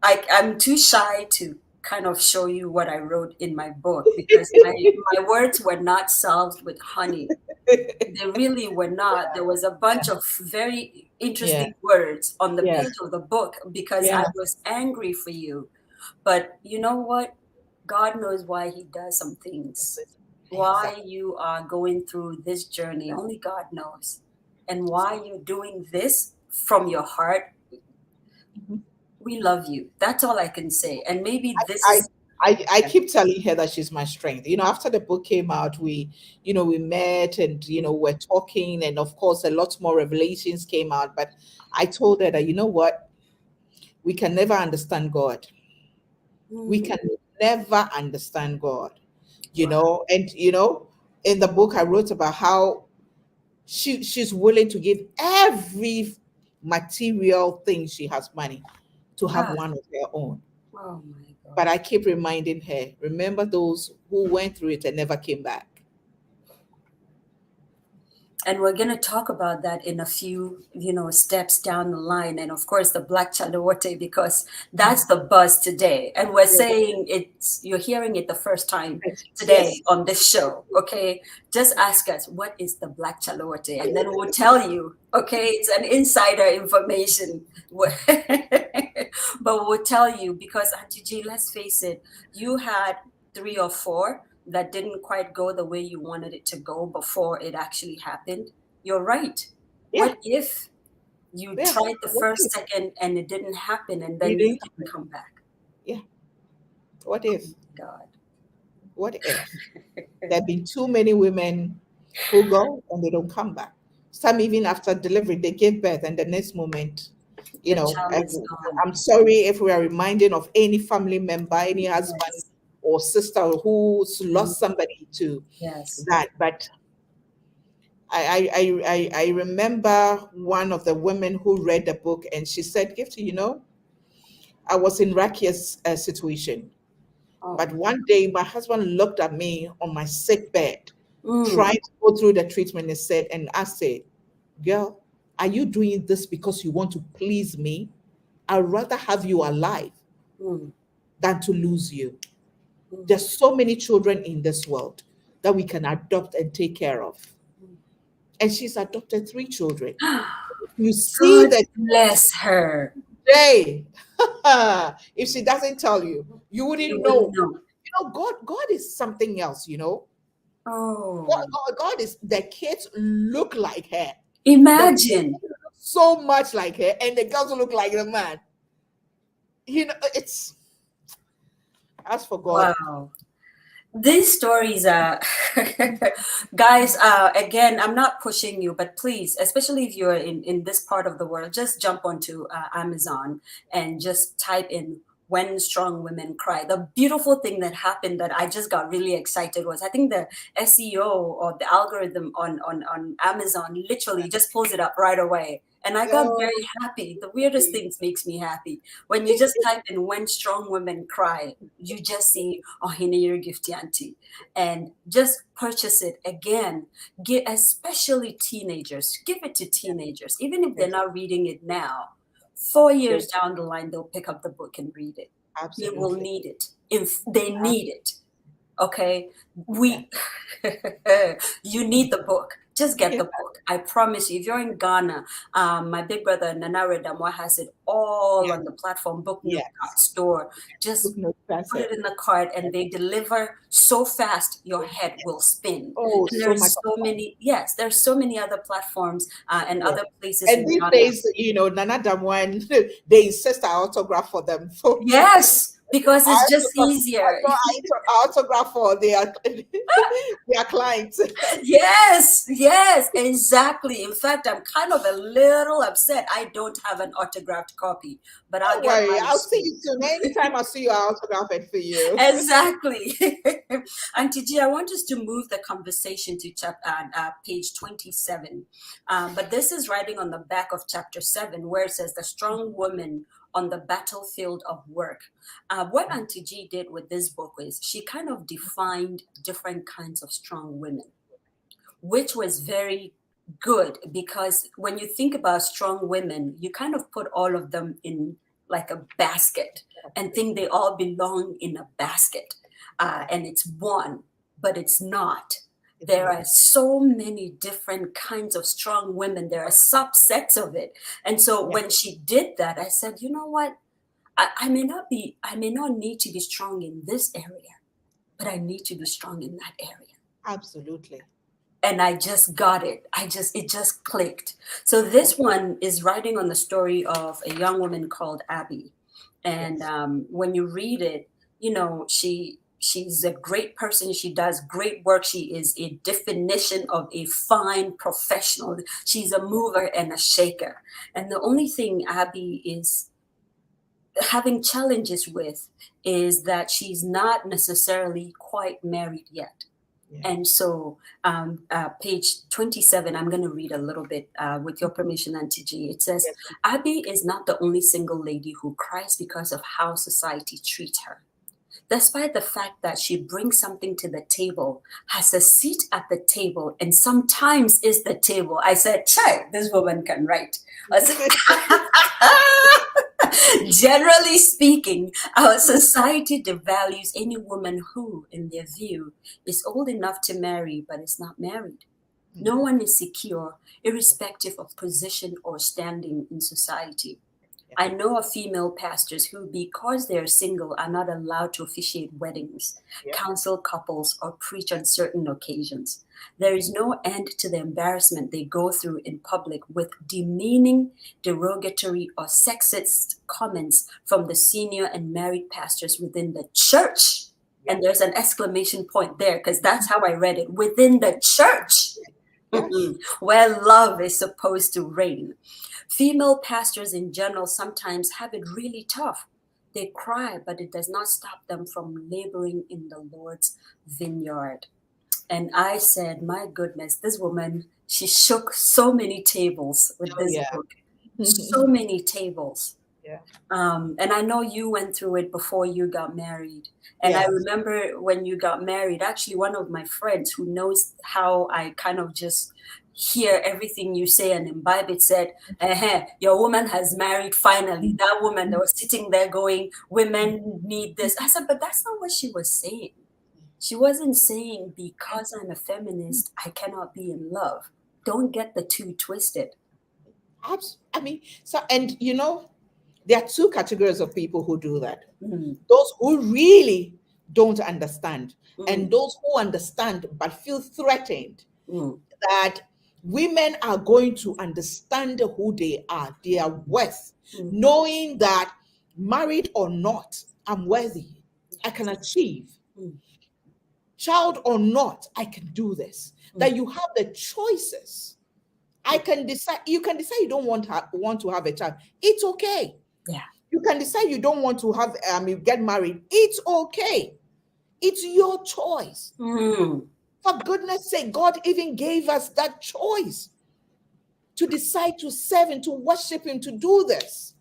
I'm too shy to kind of show you what I wrote in my book, because my words were not solved with honey. They really were not. There was a bunch of very interesting words on the Yeah. page of the book because Yeah. I was angry for you. But you know what? God knows why he does some things. Why Exactly. you are going through this journey, only God knows. And why you're doing this from your heart. Mhm. We love you. That's all I can say. And maybe this I, is, I keep telling her that she's my strength. After the book came out, we met and, we're talking. And of course, a lot more revelations came out. But I told her that, you know what? We can never understand God. We can never understand God, And, in the book, I wrote about how she's willing to give every material thing she has money to have ah, one of her own. oh my God. But I keep reminding her, remember those who went through it and never came back. And we're going to talk about that in a few, steps down the line. And of course, the Black Chalote, because that's the buzz today. And we're saying you're hearing it the first time today Yes. on this show. Okay. Just ask us, what is the Black Chalote? And then we'll tell you, okay, it's an insider information. But we'll tell you because, Auntie G, let's face it, you had 3 or 4 that didn't quite go the way you wanted it to go before it actually happened. You're right. Yeah. What if you Yeah. tried the What first if? second and it didn't happen and It then you didn't didn't come back? Yeah. What if? God. What if? There have been too many women who go and they don't come back. Some even after delivery, they give birth and the next moment, The child is gone. I'm sorry if we are reminding of any family member, any husband Yes. or sister who's lost somebody to Yes. that. But I remember one of the women who read the book and she said, Gifty, I was in Rakia's situation. Oh. But one day my husband looked at me on my sick bed, Mm. trying to go through the treatment and I said, girl, are you doing this because you want to please me? I'd rather have you alive Mm. than to lose you. Mm. There's so many children in this world that we can adopt and take care of. And she's adopted 3 children. You see God that bless her. day. If she doesn't tell you, you You wouldn't know. wouldn't know. God is something else, Oh. God is, the kids look like her. The Imagine. boys look so much like her, and the girls look like the man. It's as for God. Wow. These stories are guys, again, I'm not pushing you, but please, especially if you're in this part of the world, just jump onto Amazon and just type in when strong women cry. The beautiful thing that happened that I just got really excited was I think the SEO or the algorithm on Amazon literally just pulls it up right away And I got Oh, very happy. The weirdest things makes me happy. When you just type in "when strong women cry," you just see Oheneyere Gifty Auntie, and just purchase it again. Especially teenagers. Give it to teenagers, even if they're not reading it now. 4 years down the line, they'll pick up the book and read it. They will absolutely. need it. If they need it, okay, you need the book. Just get the book. I promise you. If you're in Ghana, my big brother Nana Redamwa has it all on the platform, Book Nook store. Just That's put it. it in the cart, and they deliver so fast your head will spin. Oh, And so much. there's so many. Yes, there's so many other platforms and other places And in these Ghana. days, Nana Damwan, they insist I autograph for them. So Yes, because it's just easier. I autograph for their clients. Yes, exactly. In fact, I'm kind of a little upset I don't have an autographed copy, but I'll Don't get worry, mine I'll see soon. you soon. Anytime I see you, I'll autograph it for you. Exactly. Auntie G, I want us to move the conversation to page 27. But this is writing on the back of chapter 7, where it says the strong woman on the battlefield of work. What Auntie G did with this book is she kind of defined different kinds of strong women, which was very good, because when you think about strong women, you kind of put all of them in like a basket and think they all belong in a basket. And it's one, but it's not. There are so many different kinds of strong women. There are subsets of it. And so when she did that, I said, you know what? I may not need to be strong in this area, but I need to be strong in that area. Absolutely. And I just got it. It just clicked. So this one is writing on the story of a young woman called Abby. And when you read it, she's a great person. She does great work. She is a definition of a fine professional. She's a mover and a shaker. And the only thing Abby is having challenges with is that she's not necessarily quite married yet. And so page 27, I'm going to read a little bit with your permission, Auntie G. It says, Abby is not the only single lady who cries because of how society treats her. Despite the fact that she brings something to the table, has a seat at the table, and sometimes is the table. I said, Chai, this woman can write. I said, generally speaking, our society devalues any woman who, in their view, is old enough to marry but is not married. No one is secure, irrespective of position or standing in society. I know of female pastors who, because they're single, are not allowed to officiate weddings, counsel couples, or preach on certain occasions. There is no end to the embarrassment they go through in public with demeaning, derogatory, or sexist comments from the senior and married pastors within the church. And there's an exclamation point there, because that's how I read it, within the church, where love is supposed to reign. Female pastors in general sometimes have it really tough. They cry, but it does not stop them from laboring in the Lord's vineyard. And I said, my goodness, this woman, she shook so many tables with this book. So many tables. And I know you went through it before you got married. And I remember when you got married, actually one of my friends who knows how I kind of just hear everything you say and imbibe it said, your woman has married finally. That woman that was sitting there going, women need this. I said, but that's not what she was saying. She wasn't saying because I'm a feminist, I cannot be in love. Don't get the two twisted. I mean, and there are two categories of people who do that. Those who really don't understand, and those who understand but feel threatened that women are going to understand who they are, their worth, knowing that married or not, I'm worthy, I can achieve. Child or not, I can do this. That you have the choices. I can decide. You can decide you don't want to have a child. It's okay. Yeah. You can decide you don't want to have get married. It's okay. It's your choice. For goodness sake, God even gave us that choice. to decide to serve Him, to worship Him, to do this.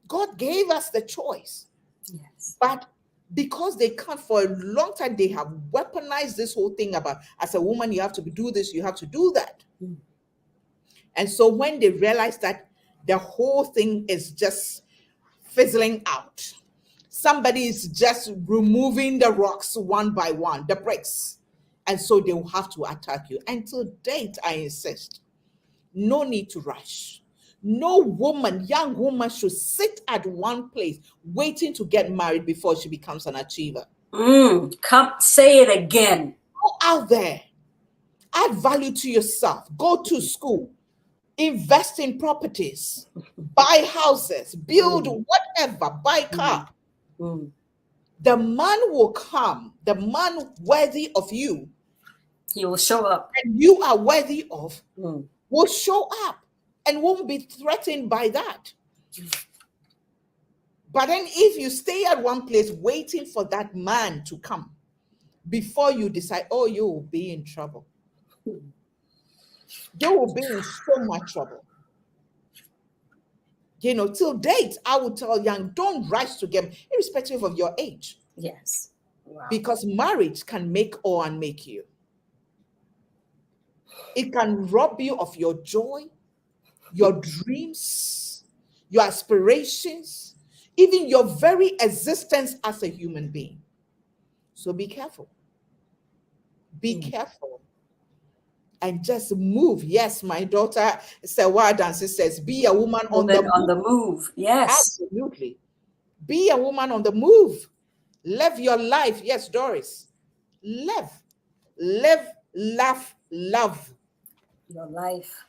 God gave us the choice. Yes. But because they can't, for a long time, they have weaponized this whole thing about, as a woman, you have to do this, you have to do that. Mm. And so when they realize that the whole thing is just fizzling out, somebody is just removing the rocks one by one, the bricks. And so they will have to attack you. And to date, I insist, no need to rush. No woman, young woman, should sit at one place waiting to get married before she becomes an achiever. Come say it again. Go out there, add value to yourself, go to school, invest in properties, buy houses, build whatever, buy car. The man will come, the man worthy of you, He will show up. and you are worthy of, will show up and won't be threatened by that. But then if you stay at one place waiting for that man to come before you decide, oh, you will be in trouble. You will be in so much trouble. You know, till date, I would tell young, don't rush to get, irrespective of your age. Yes. Wow. Because marriage can make or unmake you. It can rob you of your joy, your dreams, your aspirations, even your very existence as a human being. So be careful. Be careful. And just move. Yes, my daughter Sewa Dancy says, be a woman on the move. Yes. Absolutely. Be a woman on the move. Live your life. Yes, Doris. Live, laugh, love. Your life.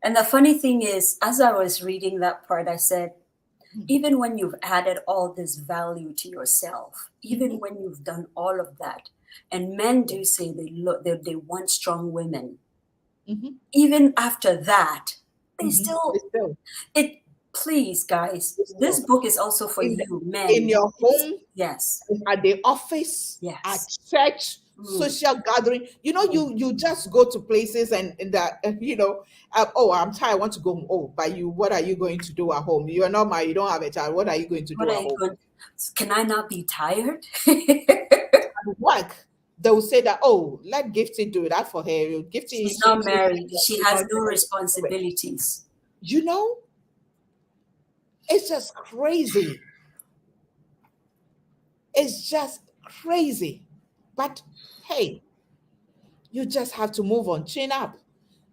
And the funny thing is, as I was reading that part, I said, even when you've added all this value to yourself, even when you've done all of that, and men do say they want strong women, even after that, they still. Please, guys, this book is also for you, men. In your home, yes, at the office, yes, at church, social gathering. You know, you just go to places and that, you know, oh, I'm tired, I want to go home. Oh, but what are you going to do at home? You are not married, you don't have a child. What are you going to do at home? Can I not be tired? At work, they will say that, oh, let Gifty do that for her. Gifty, she's not married. She has no responsibilities. You know, it's just crazy. It's just crazy. But hey, you just have to move on, chin up.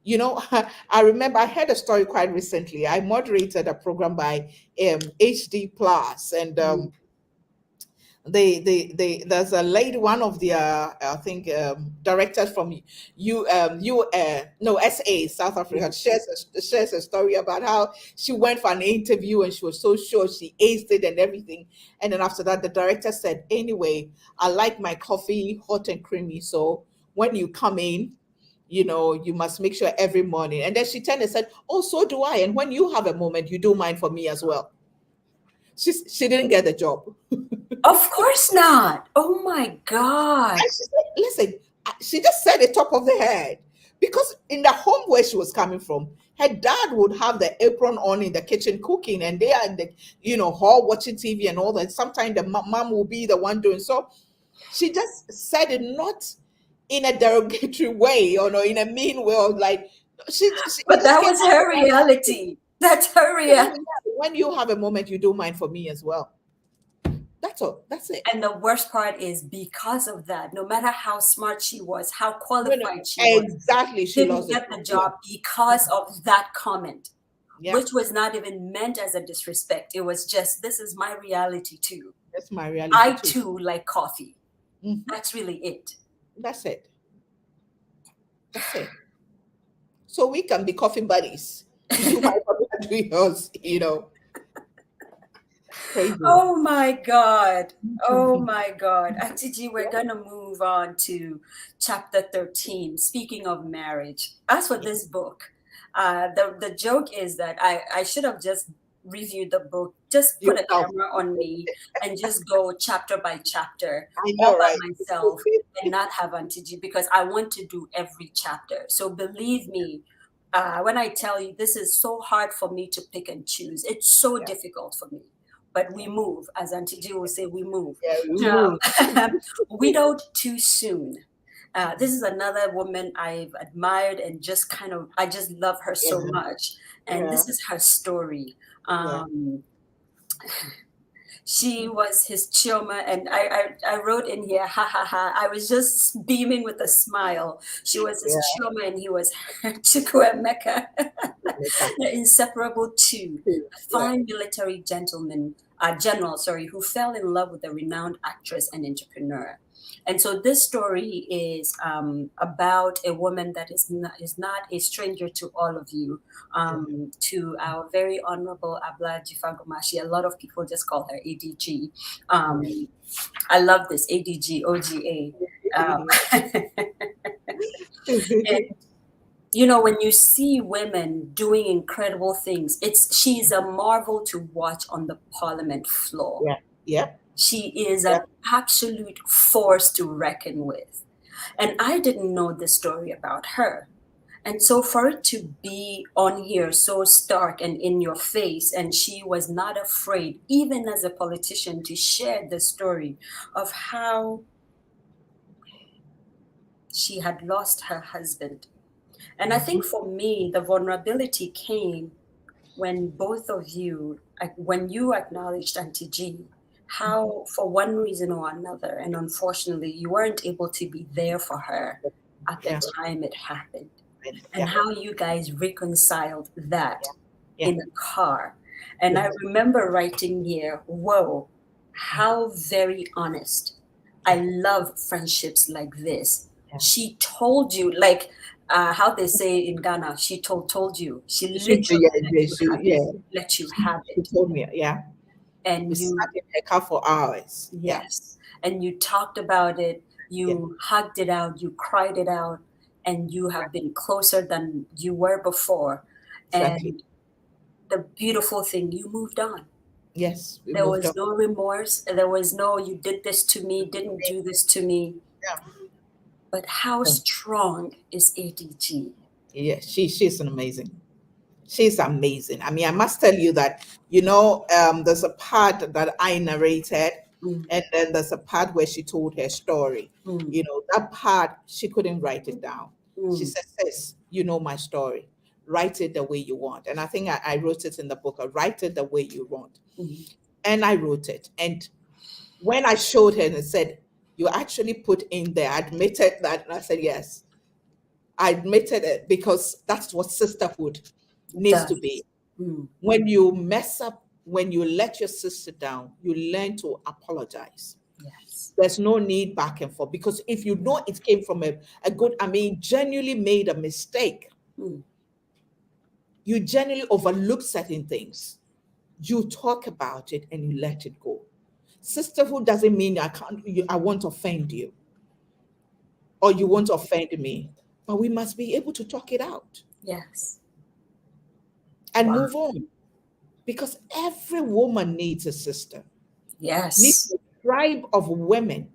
You know, I remember I heard a story quite recently. I moderated a program by HD Plus, and there's a lady, one of the I think directors from SA South Africa, shares a story about how she went for an interview and she was so sure she aced it and everything, and then after that the director said, anyway, I like my coffee hot and creamy, so when you come in, you know, you must make sure every morning. And then she turned and said, oh, so do I, and when you have a moment, you do mine for me as well. She didn't get the job. Of course not. Oh my God. And she said, listen, she just said the top of the head. Because in the home where she was coming from, her dad would have the apron on in the kitchen cooking, and they are in the, you know, hall watching TV and all that. Sometimes the mom will be the one doing. So she just said it not in a derogatory way or no, in a mean way, or like but that was her reality. That's her reality. When you have a moment, you do mine for me as well. That's all. That's it. And the worst part is, because of that, no matter how smart she was, how qualified she was, exactly, she didn't get the job because of that comment, which was not even meant as a disrespect. It was just, this is my reality too. That's my reality. I too like coffee. That's really it. That's it. That's it. So we can be coffee buddies. You might do yours, you know. Crazy. Oh my God. Oh my God. Auntie G, we're going to move on to chapter 13. Speaking of marriage, as for this book, the joke is that I should have just review the book, just put a Yourself. camera on me and just go chapter by chapter I all know, by right? myself and not have Auntie G, because I want to do every chapter. So believe me, when I tell you, this is so hard for me to pick and choose. It's so difficult for me. But we move, as Auntie G will say, we move. Yeah, we move. Widowed too soon. This is another woman I've admired and just I just love her so Yeah. much. And Yeah. this is her story. Yeah. She was his chioma, and I wrote in here, ha ha ha. I was just beaming with a smile. She was his chioma, and he was her Chukwuemeka, the inseparable two. A fine military general, who fell in love with a renowned actress and entrepreneur. And so this story is about a woman that is not a stranger to all of you, to our very honorable Abla Jifagomashi. A lot of people just call her ADG. I love this, ADG, OGA. And, you know, when you see women doing incredible things, she's a marvel to watch on the parliament floor. Yeah. Yeah. She is an absolute force to reckon with. And I didn't know the story about her. And so for it to be on here so stark and in your face, and she was not afraid, even as a politician, to share the story of how she had lost her husband. And I think for me, the vulnerability came when both of you, when you acknowledged Auntie G, how for one reason or another, and unfortunately, you weren't able to be there for her at the time it happened. And how you guys reconciled that in the car. And I remember writing here, whoa, how very honest. I love friendships like this. She told you, like how they say in Ghana, she told you. She literally let you have it. She told me, And we you sat in her car for hours. Yes. And you talked about it, you hugged it out, you cried it out, and you have been closer than you were before. Exactly. And the beautiful thing, you moved on. Yes. There was no remorse. There was no, you did this to me, didn't do this to me. Yeah. But how strong is ADG? Yeah, she's an amazing. She's amazing. I mean, I must tell you that, you know, there's a part that I narrated, and then there's a part where she told her story. You know, that part, she couldn't write it down. She said, sis, you know my story. Write it the way you want. And I think I wrote it in the book, write it the way you want. And I wrote it. And when I showed her and said, you actually put in there, I admitted that. And I said, yes, I admitted it, because that's what sisterhood needs to be. When you mess up, when you let your sister down, you learn to apologize. Yes. There's no need back and forth, because if you know it came from a good, I mean, genuinely made a mistake, you genuinely overlook certain things. You talk about it and you let it go. Sisterhood doesn't mean I won't offend you, or you won't offend me, but we must be able to talk it out. Yes. And move on, because every woman needs a sister. Yes. Needs a tribe of women.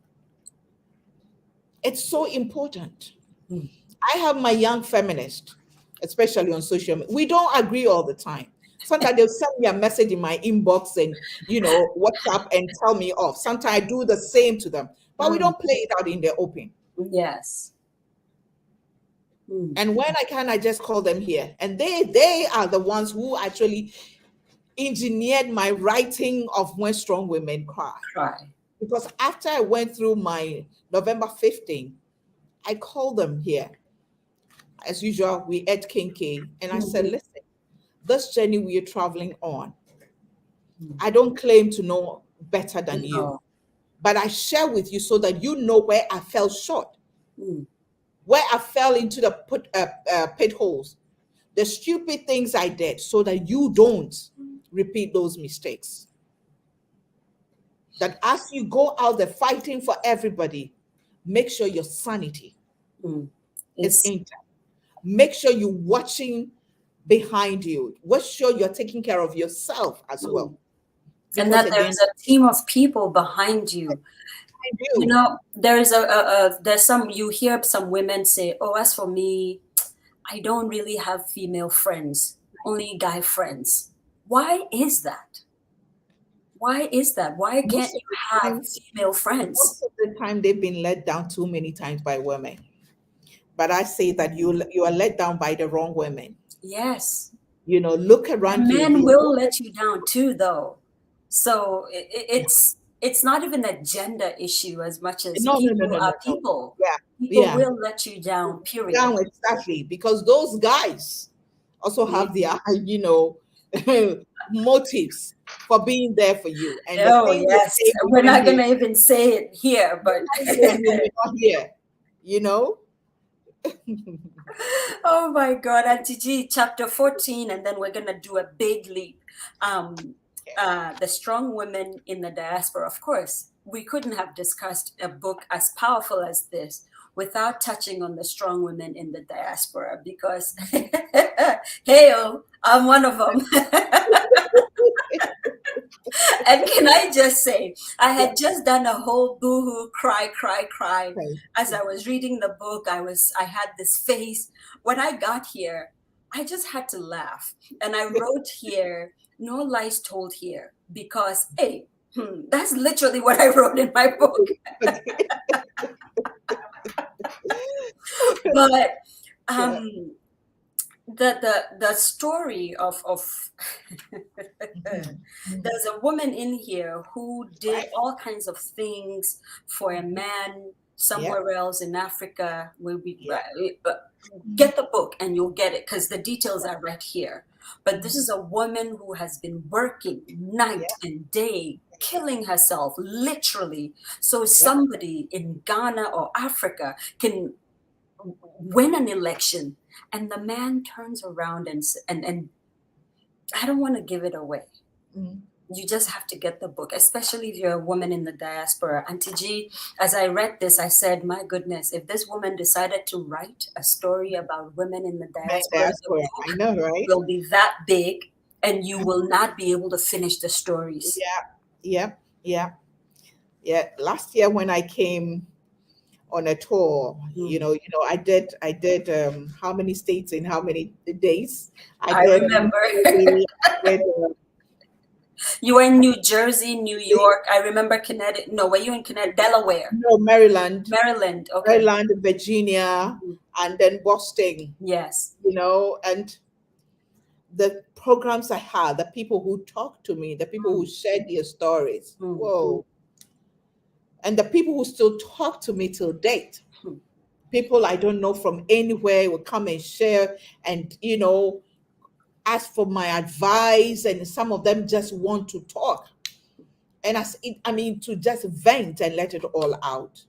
It's so important. I have my young feminists, especially on social media. We don't agree all the time. Sometimes they'll send me a message in my inbox and, you know, WhatsApp and tell me off. Sometimes I do the same to them, but we don't play it out in the open. Yes. And when I can, I just call them here. And they are the ones who actually engineered my writing of When Strong Women Cry. Because after I went through my November 15, I called them here. As usual, we ate kinky. And I said, listen, this journey we are traveling on, I don't claim to know better than you, but I share with you so that you know where I fell short, where I fell into the pit holes, the stupid things I did, so that you don't repeat those mistakes. That as you go out there fighting for everybody, make sure your sanity is intact. Make sure you're watching behind you. Make sure you're taking care of yourself as well. And Because that there's a team of people behind you. You know, there's there's some, you hear some women say, oh, as for me, I don't really have female friends, only guy friends. Why is that? Why is that? Why can't you have female friends? Most of the time they've been let down too many times by women. But I say that you are let down by the wrong women. Yes. You know, look around you. Men will let you down too, though. So it's not even a gender issue as much as people are people. Yeah. People will let you down, period. Down, exactly. Because those guys also have their, you know, motives for being there for you. And oh, yes. We're not going to even say it here, but not here, you know. Oh my God, Auntie G, chapter 14, and then we're gonna do a big leap. The strong women in the diaspora. Of course, we couldn't have discussed a book as powerful as this without touching on the strong women in the diaspora, because hey, I'm one of them. And can I just say, I had just done a whole boohoo cry as I was reading the book. I had this face. When I got here, I just had to laugh. And I wrote here, no lies told here, because hey, that's literally what I wrote in my book. But the story of there's a woman in here who did all kinds of things for a man somewhere else in Africa. Get the book and you'll get it, because the details are right here. But this is a woman who has been working night and day, killing herself literally, so somebody in Ghana or Africa can win an election. And the man turns around and I don't want to give it away. You just have to get the book, especially if you're a woman in the diaspora. Auntie G, as I read this, I said, my goodness, if this woman decided to write a story about women in the diaspora, I know, right? It will be that big, and you will not be able to finish the stories. Yeah. Last year when I came on a tour, you know, I did how many states in how many days? I remember. You were in New Jersey, New York. I remember Connecticut. No, were you in Connecticut? Delaware? No, Maryland. Maryland, okay. Maryland, Virginia, and then Boston. Yes. You know, and the programs I had, the people who talked to me, the people who shared their stories. Whoa. And the people who still talk to me till date. People I don't know from anywhere will come and share and, you know, ask for my advice, and some of them just want to talk. And to just vent and let it all out.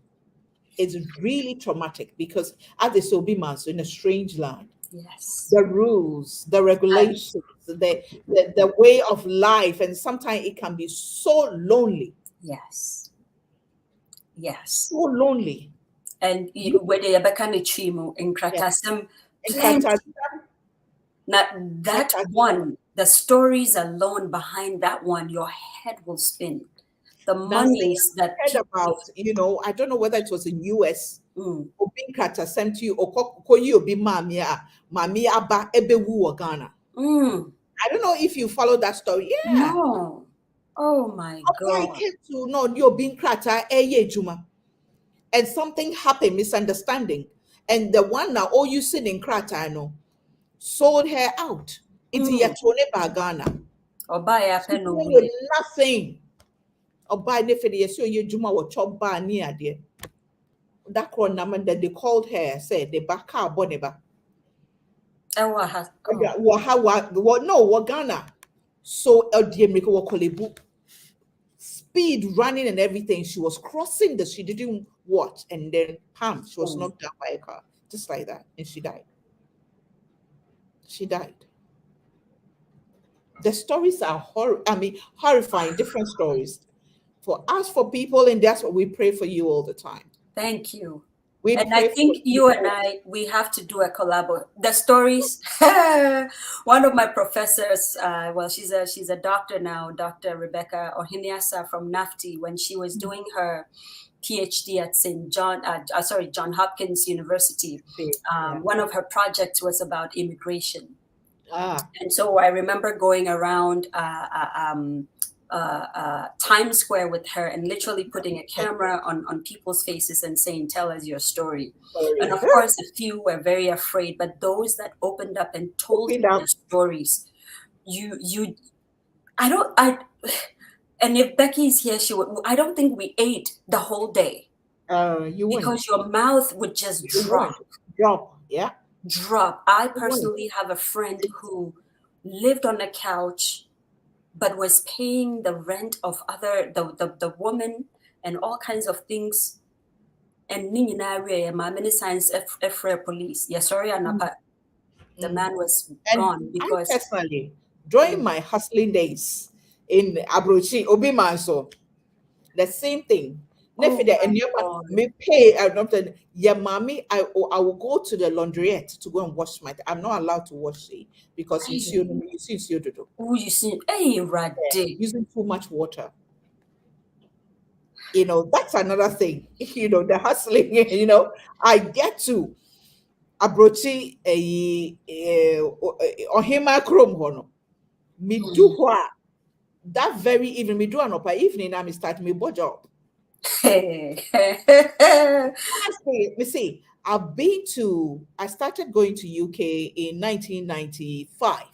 It's really traumatic, because as a Sobimas in a strange land, the rules, the regulations, the way of life, and sometimes it can be so lonely. Yes. So lonely. And where they are becoming chimo in Kratasam. That one, the stories alone behind that one, your head will spin. The monies that about, you know, I don't know whether it was in US or being sent to you or you be mamia aba ebewu Ghana. I don't know if you follow that story. Yeah. No. Oh my God. I came to know you're being krata juma. And something happened, misunderstanding. And the one now, all you sitting in krata, I know, sold her out into Yatone Bagana. Or buy nothing. Or buy the so you juma or chop bar near dear. That one number that they called her said the baka boneba. What Ghana. So Ghana. Speed running and everything. She was crossing she didn't watch, and then she was knocked down by a car. Just like that. And she died. The stories are horrifying, different stories. For us, for people, and that's what we pray for you all the time. Thank you. We And I pray think for you and people. I, we have to do a collab. The stories. One of my professors, well, she's a doctor now, Dr. Rebecca Oheneyere from NAFTI, when she was doing her PhD at John Hopkins University. Yeah. One of her projects was about immigration. Ah, And so I remember going around Times Square with her and literally putting a camera on people's faces and saying, "Tell us your story." sorry. And of course, a few were very afraid, but those that opened up and told Open up. their stories, I and if Becky is here, I don't think we ate the whole day You won't. because your mouth would just You drop. won't. Drop. Yeah. Drop. I personally have a friend who lived on a couch but was paying the rent of the woman and all kinds of things. And many signs for police. Yes, sorry, Anapa. The man was And gone I because personally, during my hustling days in Abrochi, Obimanso, the same thing. Oh And me pay yeah, mommy. I will go to the laundrette to go and wash my. I'm not allowed to wash it because you see, oh, you see, hey, Rade. using too much water. That's another thing. The hustling. I get to Abrochi Ohima Chrome Hono. Me do what that very evening, me do an upper evening, and me start me job. Honestly, me see, I started going to UK in 1995.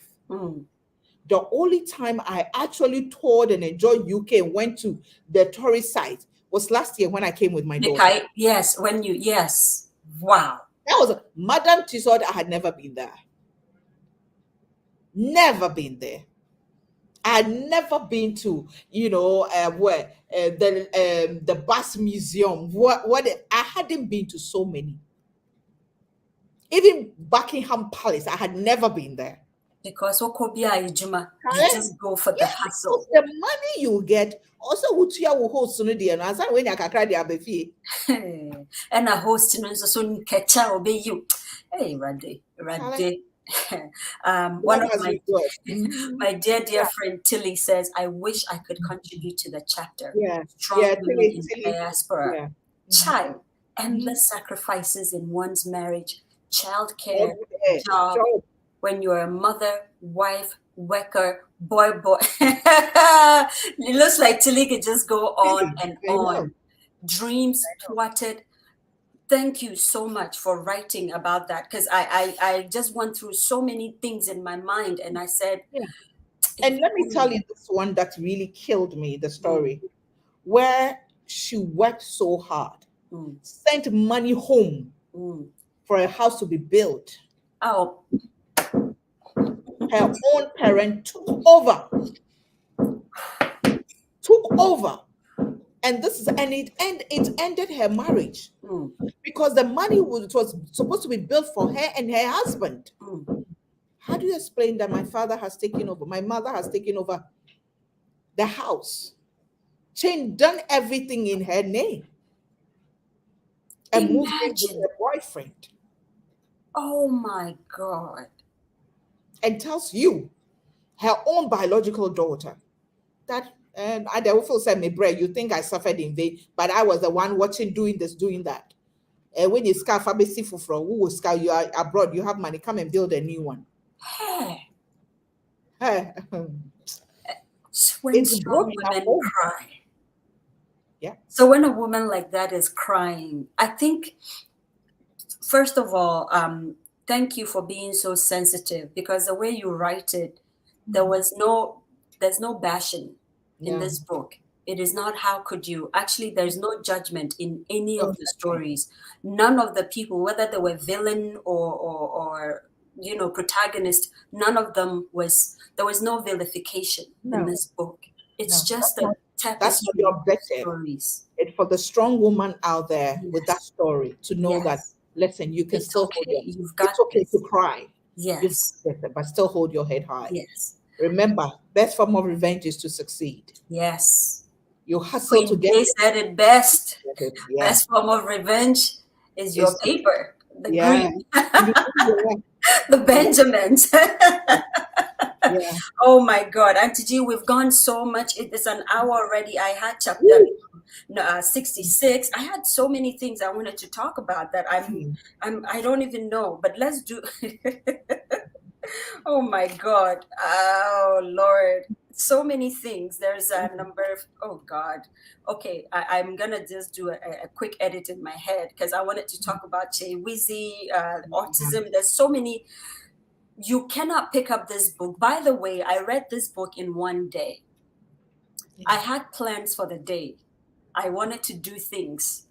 The only time I actually toured and enjoyed UK and went to the tourist site was last year when I came with my daughter. Yes, wow. That was Madame Tussauds. I had never been there. Never been there. I had never been to, where the bus museum. I hadn't been to so many. Even Buckingham Palace, I had never been there. Because you just go for the hustle. The money you get also will host and as when you can cry the and a host so catch obey you. Hey, Rade. One of my dear friend Tilly says, "I wish I could contribute to the chapter. Strong women in diaspora. Child, endless sacrifices in one's marriage, childcare, job. When you're a mother, wife, worker, boy. It looks like Tilly could just go on and on. Dreams thwarted." Thank you so much for writing about that, because I just went through so many things in my mind, and I said, and let me tell you this one that really killed me, the story where she worked so hard, sent money home for a house to be built. Oh, her own parent took over. And it ended her marriage because the money was supposed to be built for her and her husband. How do you explain that my father has taken over? My mother has taken over the house, done everything in her name, and moved in with her boyfriend. Oh my God! And tells you, her own biological daughter, that. And I will say, me bread, you think I suffered in vain, but I was the one watching, doing this, doing that. And when you scarf, I see from who will scout you are abroad, you have money, come and build a new one. When strong women cry. Yeah. So when a woman like that is crying, I think, first of all, thank you for being so sensitive, because the way you write it, there's no bashing in this book. It is not how could you. Actually, there's no judgment in any of the stories. None of the people, whether they were villain or protagonist, none of them there was no vilification in this book. It's just a tapestry of stories. It's for the strong woman out there with that story to know that, listen, you can still hold it's okay to cry. Yes. But still hold your head high. Yes. Remember, best form of revenge is to succeed. Yes. You hustle to get it. They said it best. Best form of revenge is your It's paper, the yeah. green, Yeah. the Benjamins. Yeah. Oh my God, Auntie G, we've gone so much. It is an hour already. I had chapter Woo. 66. I had so many things I wanted to talk about that I don't even know. But let's do. Oh my God. Oh Lord. So many things. There's a number of, oh God. Okay, I'm gonna just do a quick edit in my head because I wanted to talk about Wheezy, autism. There's so many. You cannot pick up this book. By the way, I read this book in one day. I had plans for the day. I wanted to do things.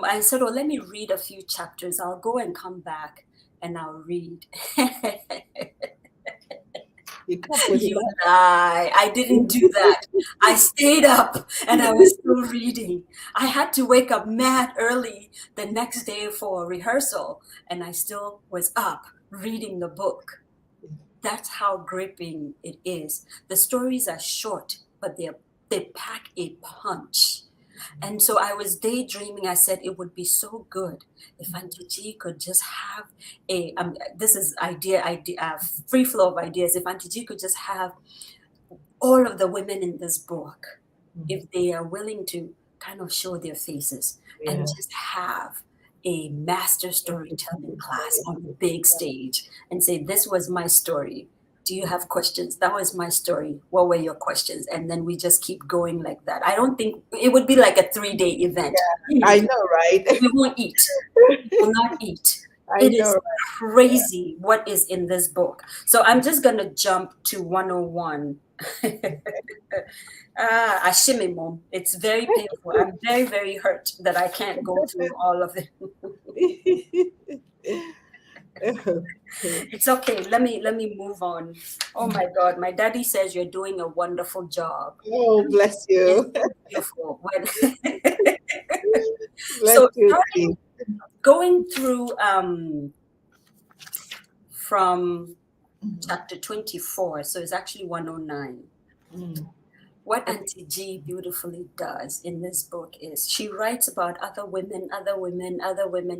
I said, oh, let me read a few chapters. I'll go and come back and I'll read. You come with You it. lie. I didn't do that. I stayed up and I was still reading. I had to wake up mad early the next day for rehearsal, and I still was up reading the book. That's how gripping it is. The stories are short, but they pack a punch. And so I was daydreaming. I said it would be so good if Auntie G could just have this is idea, free flow of ideas. If Auntie G could just have all of the women in this book, if they are willing to kind of show their faces and just have a master storytelling class on the big stage and say, this was my story. Do you have questions? That was my story. What were your questions? And then we just keep going like that. I don't think it would be like a 3-day event. I know, right? We won't eat. We will not eat. I It know, is right? crazy what is in this book. So I'm just going to jump to 101. Ashimi mom. It's very painful. I'm very, very hurt that I can't go through all of it. It's okay. Let me move on. Oh my God, my daddy says you're doing a wonderful job. Oh, bless you. It's beautiful. Bless So you. Steve. going through from chapter 24, so it's actually 109. What Auntie G beautifully does in this book is she writes about other women,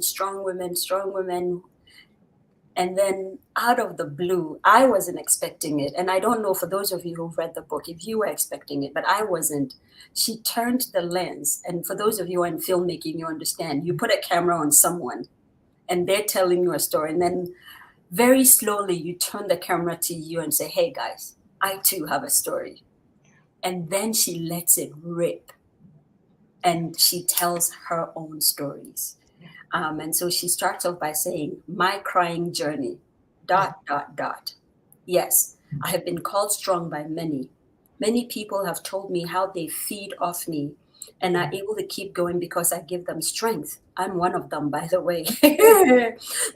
strong women. And then out of the blue, I wasn't expecting it. And I don't know for those of you who've read the book, if you were expecting it, but I wasn't. She turned the lens. And for those of you who are in filmmaking, you understand. You put a camera on someone and they're telling you a story. And then very slowly you turn the camera to you and say, hey guys, I too have a story. And then she lets it rip. And she tells her own stories. And so she starts off by saying, my crying journey, ... Yes, I have been called strong by many. Many people have told me how they feed off me and are able to keep going because I give them strength. I'm one of them, by the way.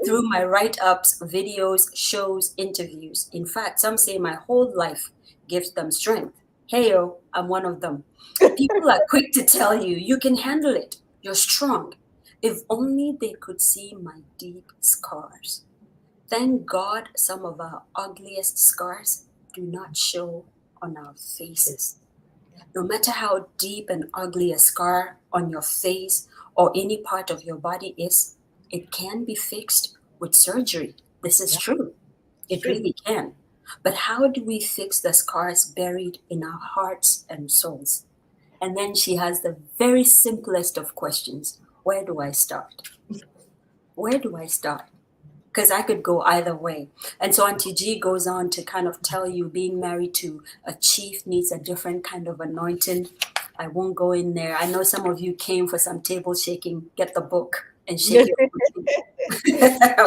Through my write-ups, videos, shows, interviews. In fact, some say my whole life gives them strength. Hey-o, I'm one of them. People are quick to tell you, you can handle it. You're strong. If only they could see my deep scars. Thank God some of our ugliest scars do not show on our faces. No matter how deep and ugly a scar on your face or any part of your body is, it can be fixed with surgery. This is true. It really can. But how do we fix the scars buried in our hearts and souls? And then she has the very simplest of questions. Where do I start? Where do I start? Because I could go either way. And so Auntie G goes on to kind of tell you being married to a chief needs a different kind of anointing. I won't go in there. I know some of you came for some table shaking. Get the book and shake it.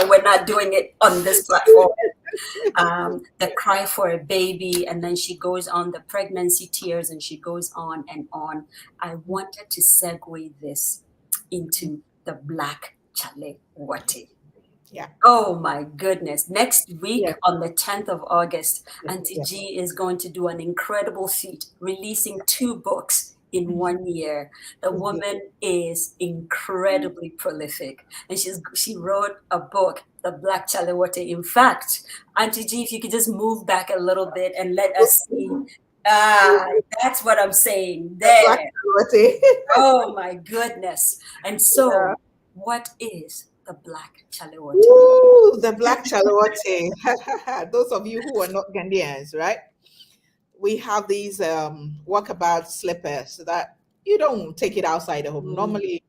We're not doing it on this platform. The cry for a baby, and then she goes on the pregnancy tears, and she goes on and on. I wanted to segue this into the Black Chale Wate. Yeah. Oh my goodness. Next week on the 10th of August, Auntie G is going to do an incredible feat, releasing 2 books in 1 year. The woman is incredibly prolific. And she wrote a book, The Black Chale Wate. In fact, Auntie G, if you could just move back a little bit and let us see. That's what I'm saying there. Oh my goodness. And so What is the black chalote? Ooh, the black chalote. Those of you who are not Ghanaians, right? We have these walkabout slippers that you don't take it outside the home. Normally,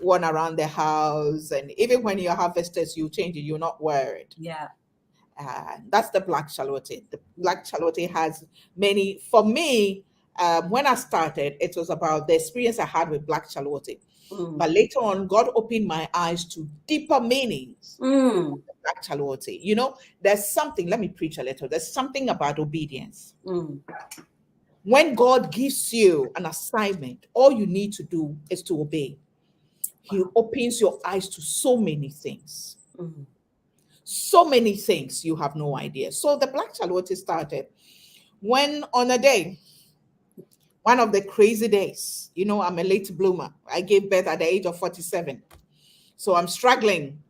worn around the house, and even when you have visitors, you change it. You not wear it. Yeah. That's the black chalote. The black chalote has many. For me, when I started, it was about the experience I had with black chalote. But later on, God opened my eyes to deeper meanings of the black chalote. You know, there's something. Let me preach a little. There's something about obedience. When God gives you an assignment, all you need to do is to obey. He opens your eyes to so many things. So many things you have no idea. So the black chalote started when on a day, one of the crazy days, you know, I'm a late bloomer. I gave birth at the age of 47. So I'm struggling.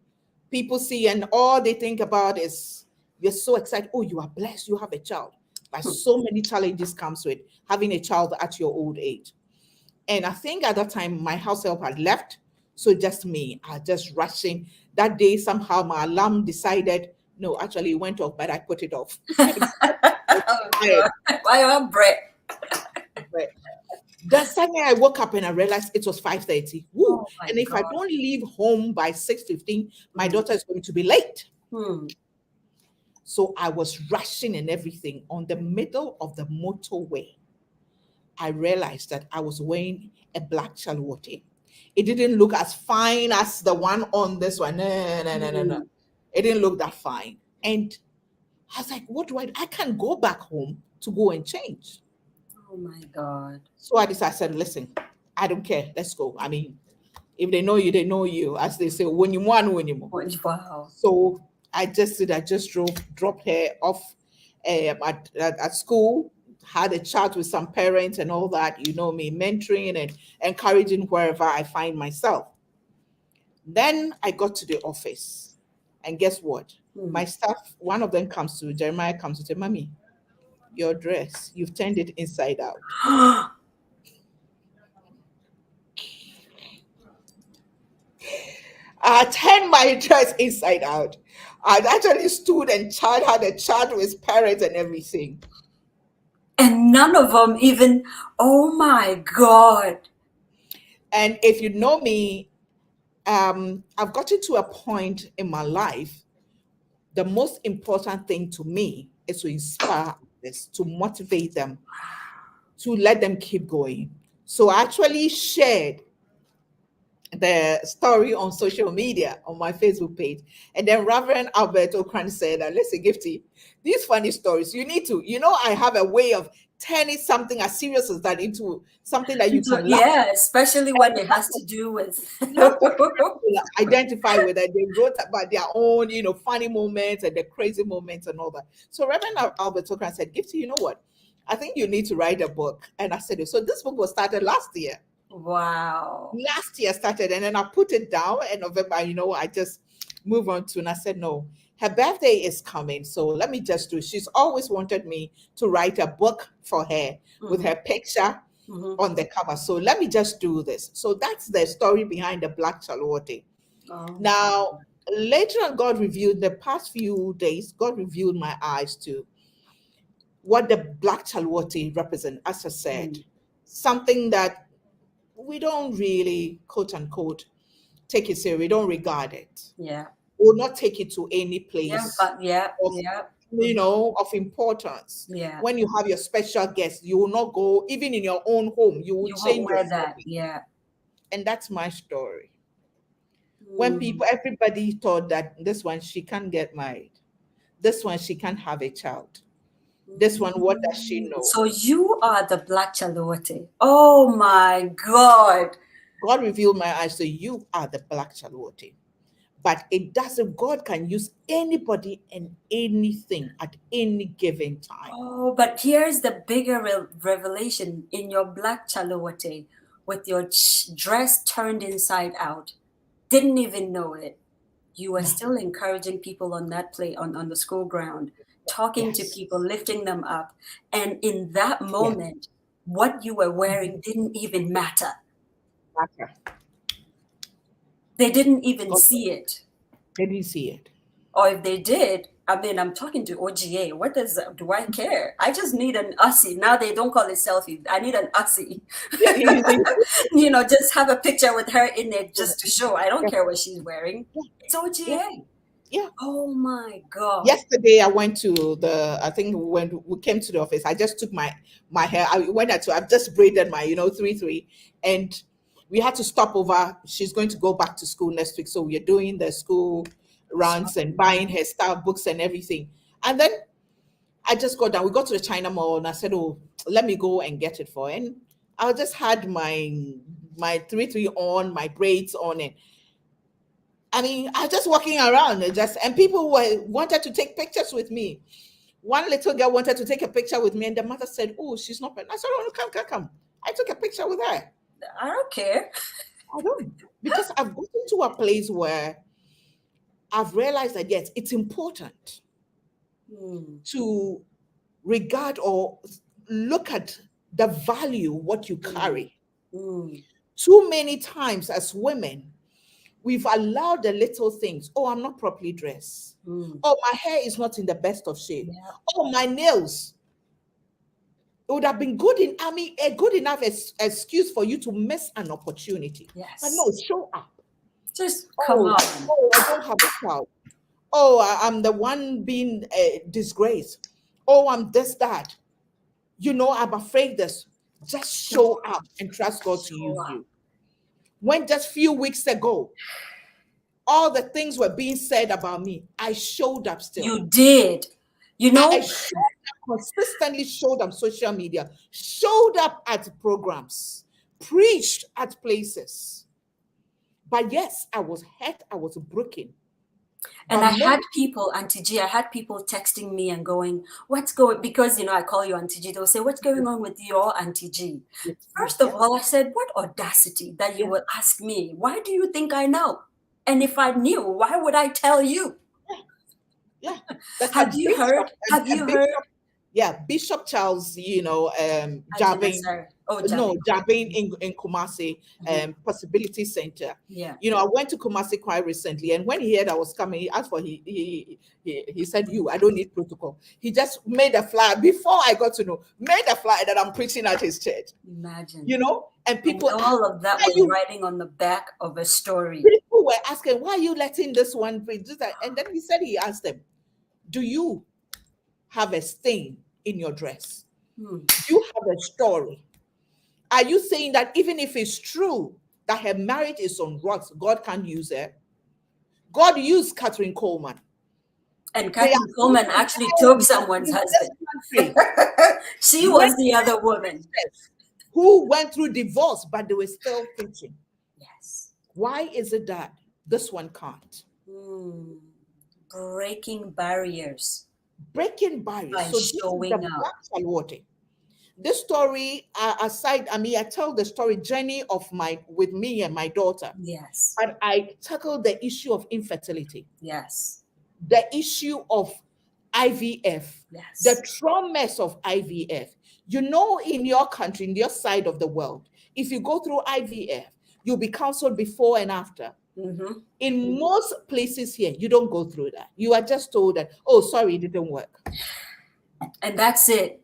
People see and all they think about is you're so excited. Oh, you are blessed. You have a child. But so many challenges comes with having a child at your old age. And I think at that time, my house help had left. So just me, I just rushing. That day, somehow my alarm decided, no, actually it went off, but I put it off. Why am bread? But that Sunday I woke up and I realized it was 5:30. Woo. And if I God. don't leave home by 6:15, my daughter is going to be late. So I was rushing and everything. On the middle of the motorway, I realized that I was wearing a black chalote. It didn't look as fine as the one on this one. No. It didn't look that fine. And I was like, what do I do? I can't go back home to go and change. Oh my God. So I decided, I said, listen, I don't care. Let's go. I mean, if they know you, they know you. As they say, when you want, when you want. Wow. So I just dropped her off at school, had a chat with some parents and all that, you know me, mentoring and encouraging wherever I find myself. Then I got to the office, and guess what? My staff, one of them Jeremiah comes to say, Mommy, your dress, you've turned it inside out. I turned my dress inside out. I'd actually stood and had a chat with parents and everything. And none of them even, oh my God. And if you know me, I've gotten to a point in my life, the most important thing to me is to inspire others, to motivate them, to let them keep going. So I actually shared the story on social media on my Facebook page. And then Reverend Albert Okran said, listen, Gifty, these funny stories, you need to, you know, I have a way of turning something as serious as that into something that you can laugh. Yeah, especially when it has to do with identify with it. They wrote about their own, you know, funny moments and the crazy moments and all that. So Reverend Albert Okran said, Gifty, you know what? I think you need to write a book. And I said, so this book was started last year. Wow. Last year started, and then I put it down in November, you know, I just move on to, and I said, no, her birthday is coming. So let me just do, she's always wanted me to write a book for her with her picture on the cover. So let me just do this. So that's the story behind the black chalote. Now, later on, God revealed, the past few days, God revealed my eyes to what the black chalote represents, as I said, something that we don't really, quote unquote, take it serious. We don't regard it. Yeah. We'll not take it to any place you know, of importance. Yeah. When you have your special guest, you will not go, even in your own home, you will change your that. Yeah. And that's my story. When everybody thought that this one, she can't get married. This one, she can't have a child. This one, what does she know? So you are the black chalote. Oh my God. God revealed my eyes, so you are the black chalote. But it doesn't, God can use anybody and anything at any given time. Oh, but here's the bigger revelation in your black chalote with your dress turned inside out. Didn't even know it. You were still encouraging people on that play on the school ground, talking to people, lifting them up. And in that moment, what you were wearing didn't even matter. They didn't even Okay. see it. They didn't see it. Or if they did, I mean, I'm talking to OGA. What do I care? I just need an Aussie. Now they don't call it selfie. I need an Aussie. You know, just have a picture with her in it just to show. I don't care what she's wearing. It's OGA. Yeah. Oh my God. Yesterday I went to I think when we came to the office, I just took my hair. I've just braided my, 3-3, and we had to stop over. She's going to go back to school next week. So we're doing the school runs and buying her style books and everything. And then I just got down. We got to the China Mall and I said, oh, let me go and get it for her. And I just had my 3-3 on, my braids on, and I mean, I was just walking around and people wanted to take pictures with me. One little girl wanted to take a picture with me, and the mother said, oh, she's not pregnant. I said, oh, come. I took a picture with her. I don't care. I don't, because I've gotten to a place where I've realized that, yes, it's important to regard or look at the value, what you carry. Too many times as women, we've allowed the little things. Oh, I'm not properly dressed. Oh, my hair is not in the best of shape. Yeah. Oh, my nails. It would have been a good enough excuse for you to miss an opportunity. Yes. But no, show up. Just come on. Oh, I don't have a child. Oh, I'm the one being disgraced. Oh, I'm this, that. I'm afraid this. Just show up and trust God to use you. When just a few weeks ago, all the things were being said about me, I showed up still. You did. I consistently showed up social media, showed up at programs, preached at places. But yes, I was hurt, I was broken. And I had people, Auntie G, I had people texting me and going, what's going, because, I call you Auntie G, they'll say, what's going on with your Auntie G? First of all, I said, what audacity that you will ask me? Why do you think I know? And if I knew, why would I tell you? Yeah. Have you heard? Yeah, Bishop Charles, jabbing. Jabbing in Kumasi, Possibility Center. Yeah. I went to Kumasi quite recently, and when he heard I was coming, he asked for he said, I don't need protocol. He just made a flyer before I got to know, made a flyer that I'm preaching at his church. Imagine. And people, and all of that was writing on the back of a story. People were asking, why are you letting this one preach? And then he asked them, do you have a stain in your dress? Do you have a story? Are you saying that even if it's true that her marriage is on rocks, God can't use her? God used Catherine Coleman. And Catherine Coleman actually took someone's husband. She was the other woman who went through divorce, but they were still preaching. Yes. Why is it that this one can't? Breaking barriers. Breaking barriers. By showing up. This story, aside, I tell the story journey with me and my daughter. Yes. But I tackle the issue of infertility. Yes. The issue of IVF. Yes. The traumas of IVF. In your country, in your side of the world, if you go through IVF, you'll be counseled before and after. In most places here, you don't go through that. You are just told that, oh, sorry, it didn't work. And that's it.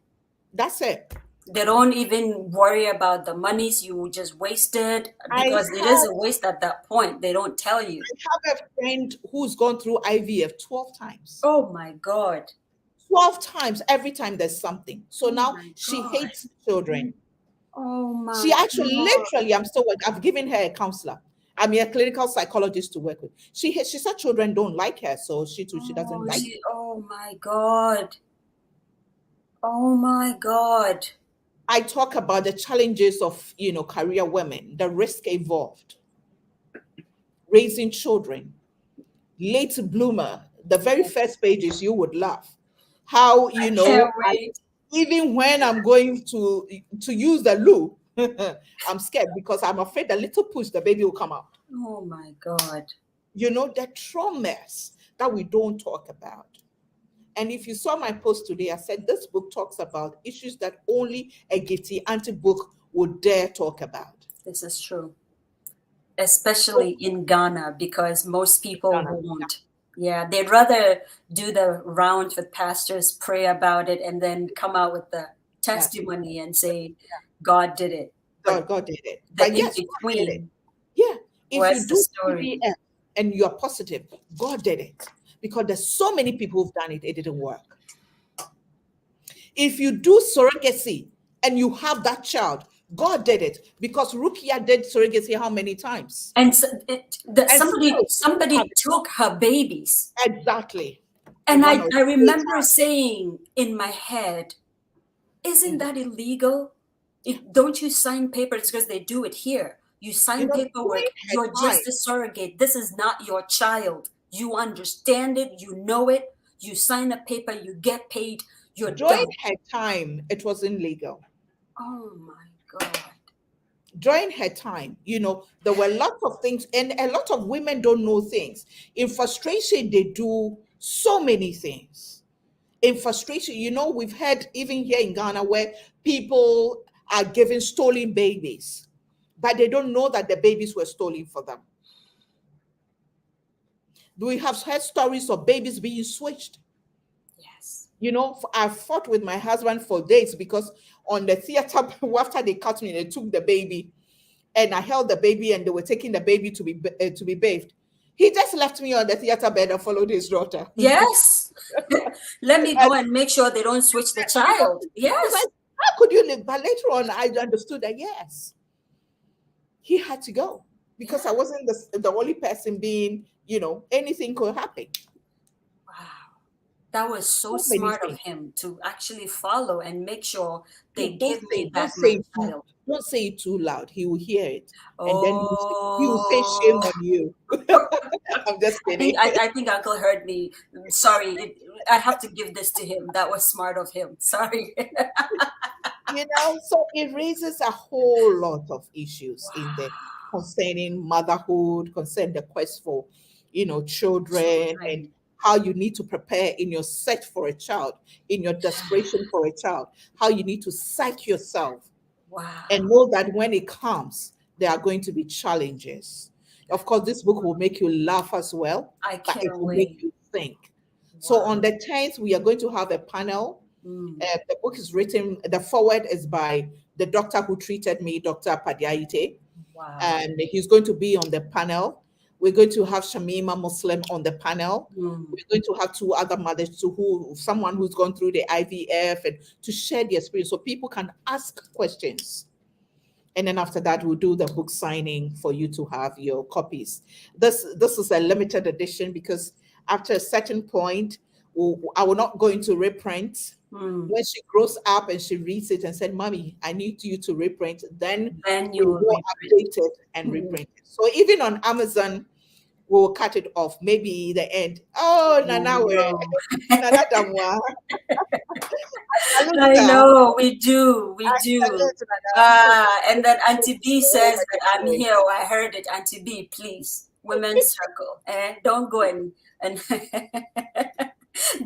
That's it. They don't even worry about the monies you just wasted, because it is a waste at that point. They don't tell you. I have a friend who's gone through IVF 12 times. Oh my God. 12 times, every time there's something. So now she hates children. Oh my She actually, literally, I've given her a counselor. I'm a clinical psychologist to work with. She said children don't like her, so she doesn't like it. Oh my God. Oh my God. I talk about the challenges of, career women, the risk involved, raising children, late bloomer. The very first pages you would laugh. How, even when I'm going to use the loo, I'm scared because I'm afraid the little push, the baby will come out. Oh my God. The traumas that we don't talk about. And if you saw my post today, I said this book talks about issues that only a Gifty anti-book would dare talk about. This is true. especially in Ghana, because most people Ghana. won't. Yeah, they'd rather do the rounds with pastors, pray about it, and then come out with the testimony and say, God did it. But God did it. the But in yes, God did it. between, Yeah. If you where's the do story? TBF and you're positive, God did it. Because there's so many people who've done it, it didn't work. If you do surrogacy and you have that child, God did it. Because Rukia did surrogacy how many times? And so And somebody took her babies. Exactly. And One I or remember saying in my head, isn't that illegal? Don't you sign papers? Because they do it here. You sign paperwork. You're just a surrogate. This is not your child. You understand it. You know it. You sign a paper. You get paid. You're during done. her time, it wasn't legal. Oh my God. During her time, there were lots of things, and a lot of women don't know things. In frustration, they do so many things. In frustration, we've had even here in Ghana where people are given stolen babies, but they don't know that the babies were stolen for them. We have heard stories of babies being switched. Yes. I fought with my husband for days because on the theater, after they cut me, they took the baby, and I held the baby, and they were taking the baby to be bathed. He just left me on the theater bed and followed his daughter. Yes. Let me go and make sure they don't switch the child. I was Yes. like, how could you live? But later on, I understood that yes, he had to go because I wasn't the only person being, anything could happen. Wow. That was so So many smart of things. him to actually follow and make sure they Don't give say, me don't back say my it too, child. don't say it too loud. He will hear it, and then he will say shame Oh, on you. I'm just kidding. I think Uncle heard me. Sorry, I have to give this to him. That was smart of him. Sorry. So it raises a whole lot of issues in there concerning motherhood, concerning the quest for, children, and how you need to prepare in your search for a child, in your desperation for a child, how you need to psych yourself Wow. and know that when it comes, there are going to be challenges. Of course, this book will make you laugh as well, I but it can't will make wait. you think. So Wow. on the 10th, we are going to have a panel. Mm. The book is written, the forward is by the doctor who treated me, Dr. Padiaite, Wow. and he's going to be on the panel. We're going to have Shamima Muslim on the panel. Mm. We're going to have two other mothers, someone who's gone through the IVF, and to share the experience so people can ask questions. And then after that, we'll do the book signing for you to have your copies. This is a limited edition because after a certain point, I will not go into reprint. Mm. When she grows up and she reads it and said, "Mommy, I need you to reprint," then You we will will reprint. update it and reprint it. So even on Amazon, we will cut it off. Maybe the end. Oh, Nana, No. Nana Damwa. I know we do. salute Nana. And then Auntie B says Oh, that I'm here. Oh, I heard it. Auntie B, please, women's circle. Don't go and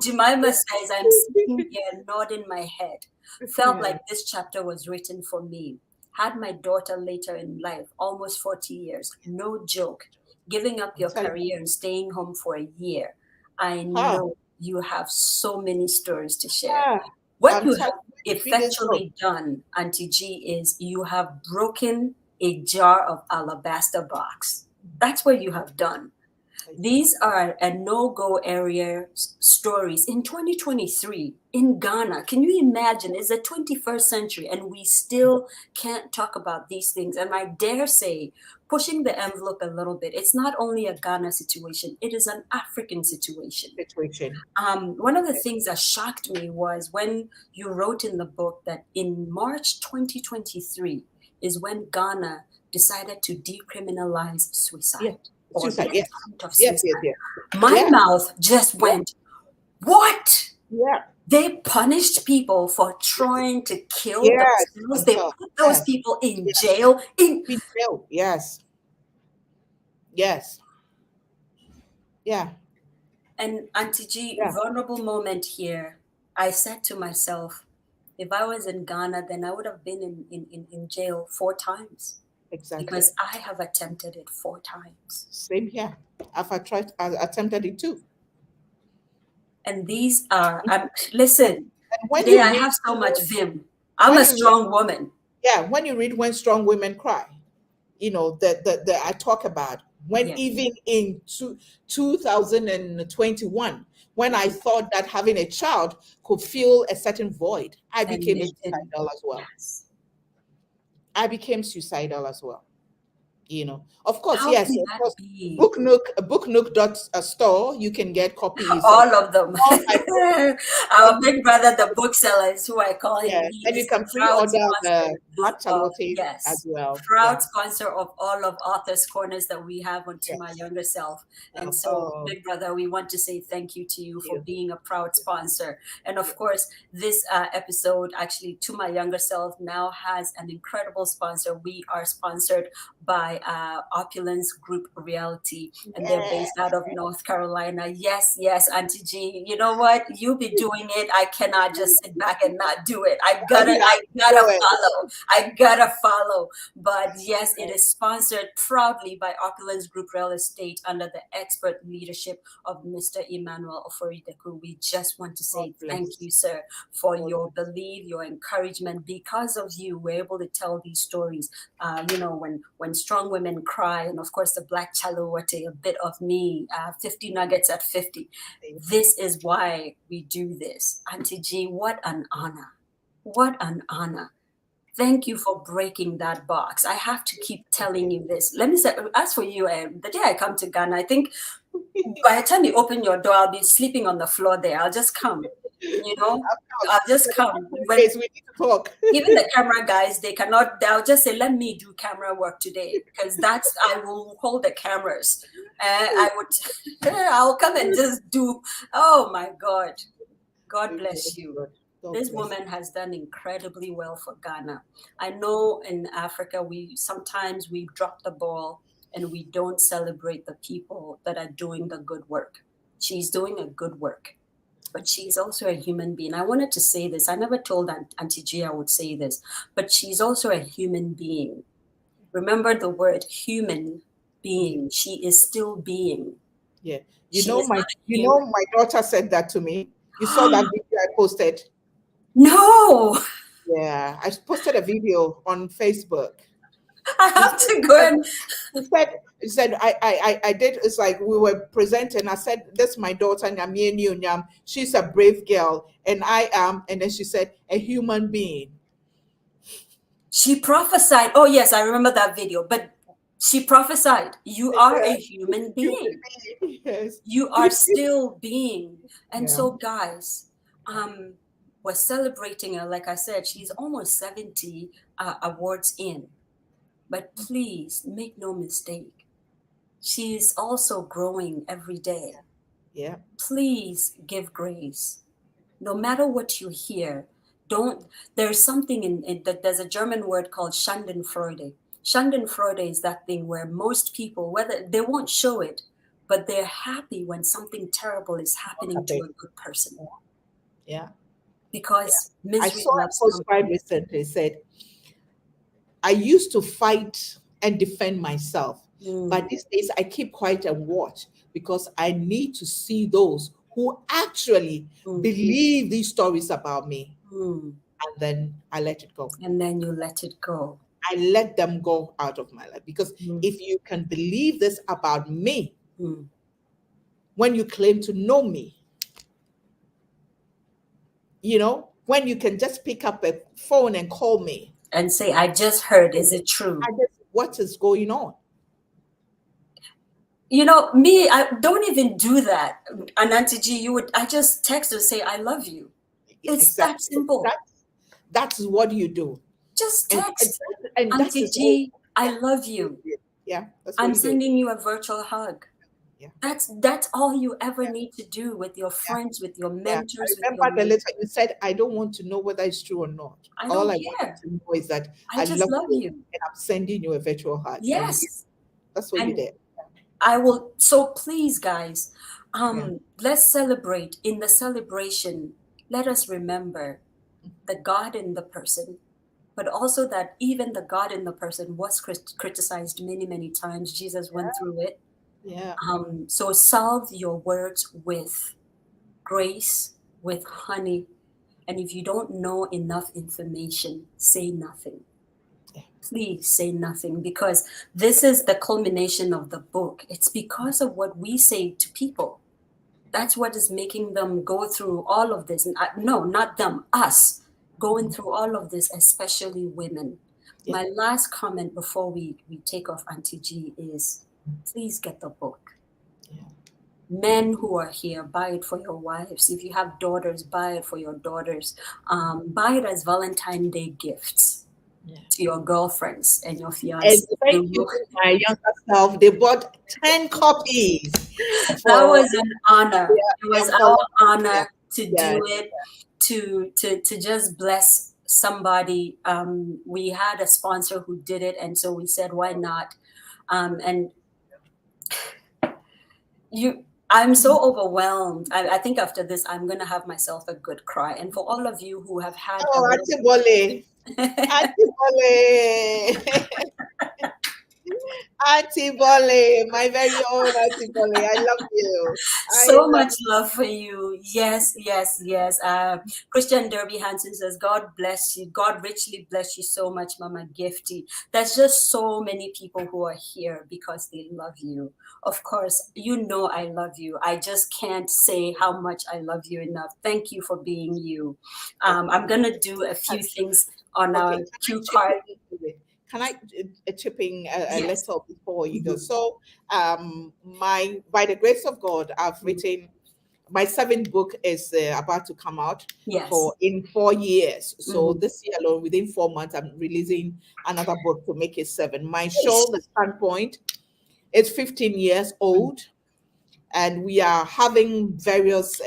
Jemima says I'm sitting here nodding my head. Felt like this chapter was written for me. Had my daughter later in life, almost 40 years. No joke. Giving up your career and staying home for a year. I know you have so many stories to share. What you have effectually done, Auntie G, is you have broken a jar of alabaster box. That's what you have done. These are a no-go area stories in 2023 in Ghana. Can you imagine? It's the 21st century and we still can't talk about these things. And I dare say, pushing the envelope a little bit, it's not only a Ghana situation, it is an African situation. One of the things that shocked me was when you wrote in the book that in March 2023 is when Ghana decided to decriminalize suicide. Yeah. Suicide, yes. Of suicide. Yes. My mouth just went, what? Yeah. They punished people for trying to kill themselves. They put those people in jail. In jail, yes. Yes. Yeah. And Auntie G, vulnerable moment here. I said to myself, if I was in Ghana, then I would have been in jail 4 times. Exactly. because I have attempted it 4 times. Same here. I attempted it too. And these are, listen, And when today you I read, have so much vim. I'm when a you read, strong woman. when you read When Strong Women Cry, that I talk about when Yes. even in 2021, when I thought that having a child could fill a certain void, I And became it didn't. suicidal as well. Yes. I became suicidal as well. Of course, How yes, can of that course. be? Booknook.store, you can get copies of All of them. all my books. Our big brother, the bookseller, is who I call him. Yeah, and you He's can proud pre-order the sponsor Black of, Chaluti as yes, well. proud Yeah, sponsor of all of Author's Corners that we have on To My yes. Younger Self. And so, Oh, big brother, we want to say thank you to you for you. being a proud sponsor. And of Yeah. course, this episode, actually, To My Younger Self now has an incredible sponsor. We are sponsored by Opulence Group Realty, and they're based out of North Carolina. Yes, yes, Auntie G. You know what? You be doing it. I cannot just sit back and not do it. I gotta follow. I gotta follow. But yes, it is sponsored proudly by Opulence Group Real Estate under the expert leadership of Mr. Emmanuel Oforideku. We just want to say thank you, sir, for your belief, your encouragement. Because of you, we're able to tell these stories. When strong women cry, and of course the Black Chaluti, a bit of me, 50 nuggets at 50. This is why we do this. Auntie G, what an honor. What an honor. Thank you for breaking that box. I have to keep telling you this. Let me say, as for you, the day I come to Ghana, I think by the time you open your door, I'll be sleeping on the floor there. I'll just come, I'll just come. When, we need to talk. even the camera guys, they'll just say, let me do camera work today, because I will hold the cameras. I'll come and just do, oh my God. God bless you. This woman has done incredibly well for Ghana. I know in Africa, sometimes we drop the ball and we don't celebrate the people that are doing the good work. She's doing a good work, but she's also a human being. I wanted to say this. I never told Auntie G I would say this, but she's also a human being. Remember the word human being. She is still being. Yeah. My daughter said that to me. You saw that video I posted? No. Yeah, I posted a video on Facebook. I have to go and He said I did. It's like we were presenting. I said, "This is my daughter, Nyam. She's a brave girl, and I am." And then she said, "A human being." She prophesied. Oh yes, I remember that video. But she prophesied, you are a human being. Yes. You are still being. And Yeah. so, guys, we're celebrating her. Like I said, she's almost 70 awards in. But please make no mistake, she's also growing every day. Yeah. Please give grace. No matter what you hear, there's something in that. There's a German word called Schadenfreude. Schadenfreude is that thing where most people, whether they won't show it, but they're happy when something terrible is happening to a good person. Yeah. Because I saw a postcard recently said, I used to fight and defend myself, but these days I keep quiet and watch because I need to see those who actually believe these stories about me. And then I let it go. And then you let it go. I let them go out of my life because if you can believe this about me, when you claim to know me, when you can just pick up a phone and call me and say, I just heard, is it true? What is going on? Me, I don't even do that. And Auntie G, I just text and say, I love you. It's that simple. That's what you do. Just text. And Auntie G, I love you. Yeah. I'm sending you a virtual hug. Yeah. That's all you ever need to do with your friends, with your mentors. I remember the letter you said, I don't want to know whether it's true or not. All I want to know is that I just love you and I'm sending you a virtual hug. Yes. That's what you did. I will. So please, guys, let's celebrate. In the celebration, let us remember the God in the person, but also that even the God in the person was criticized many, many times. Jesus went through it. Yeah. So salve your words with grace, with honey. And if you don't know enough information, say nothing. Please say nothing, because this is the culmination of the book. It's because of what we say to people. That's what is making them go through all of this. No, not them, us going through all of this, especially women. Yeah. My last comment before we take off, Auntie G, is please get the book. Yeah. Men who are here, buy it for your wives. If you have daughters, buy it for your daughters. Buy it as Valentine's Day gifts to your girlfriends and your And fiancés. thank you to my younger self. They bought 10 copies. That was an honor. It was for- our honor to Yeah. do it, to just bless somebody. We had a sponsor who did it, and so we said, why not? And I'm so overwhelmed. I think after this, I'm going to have myself a good cry. And for all of you who have had Oh, Auntie Bole. Auntie Bole. Auntie Bole, my very own Auntie Bole. I love you. So much love for you. Yes, yes, yes. Christian Derby Hansen says, God bless you. God richly bless you so much, Mama Gifty. There's just so many people who are here because they love you. Of course, you know I love you. I just can't say how much I love you enough. Thank you for being you. I'm going to do a few things on our cue card. Can I chip in a Yes. little before you go? So, by the grace of God, I've written my 7th book is about to come out Yes. in 4 years. So this year alone, within 4 months, I'm releasing another book to make it 7. My show, The Standpoint, is 15 years old. And we are having various,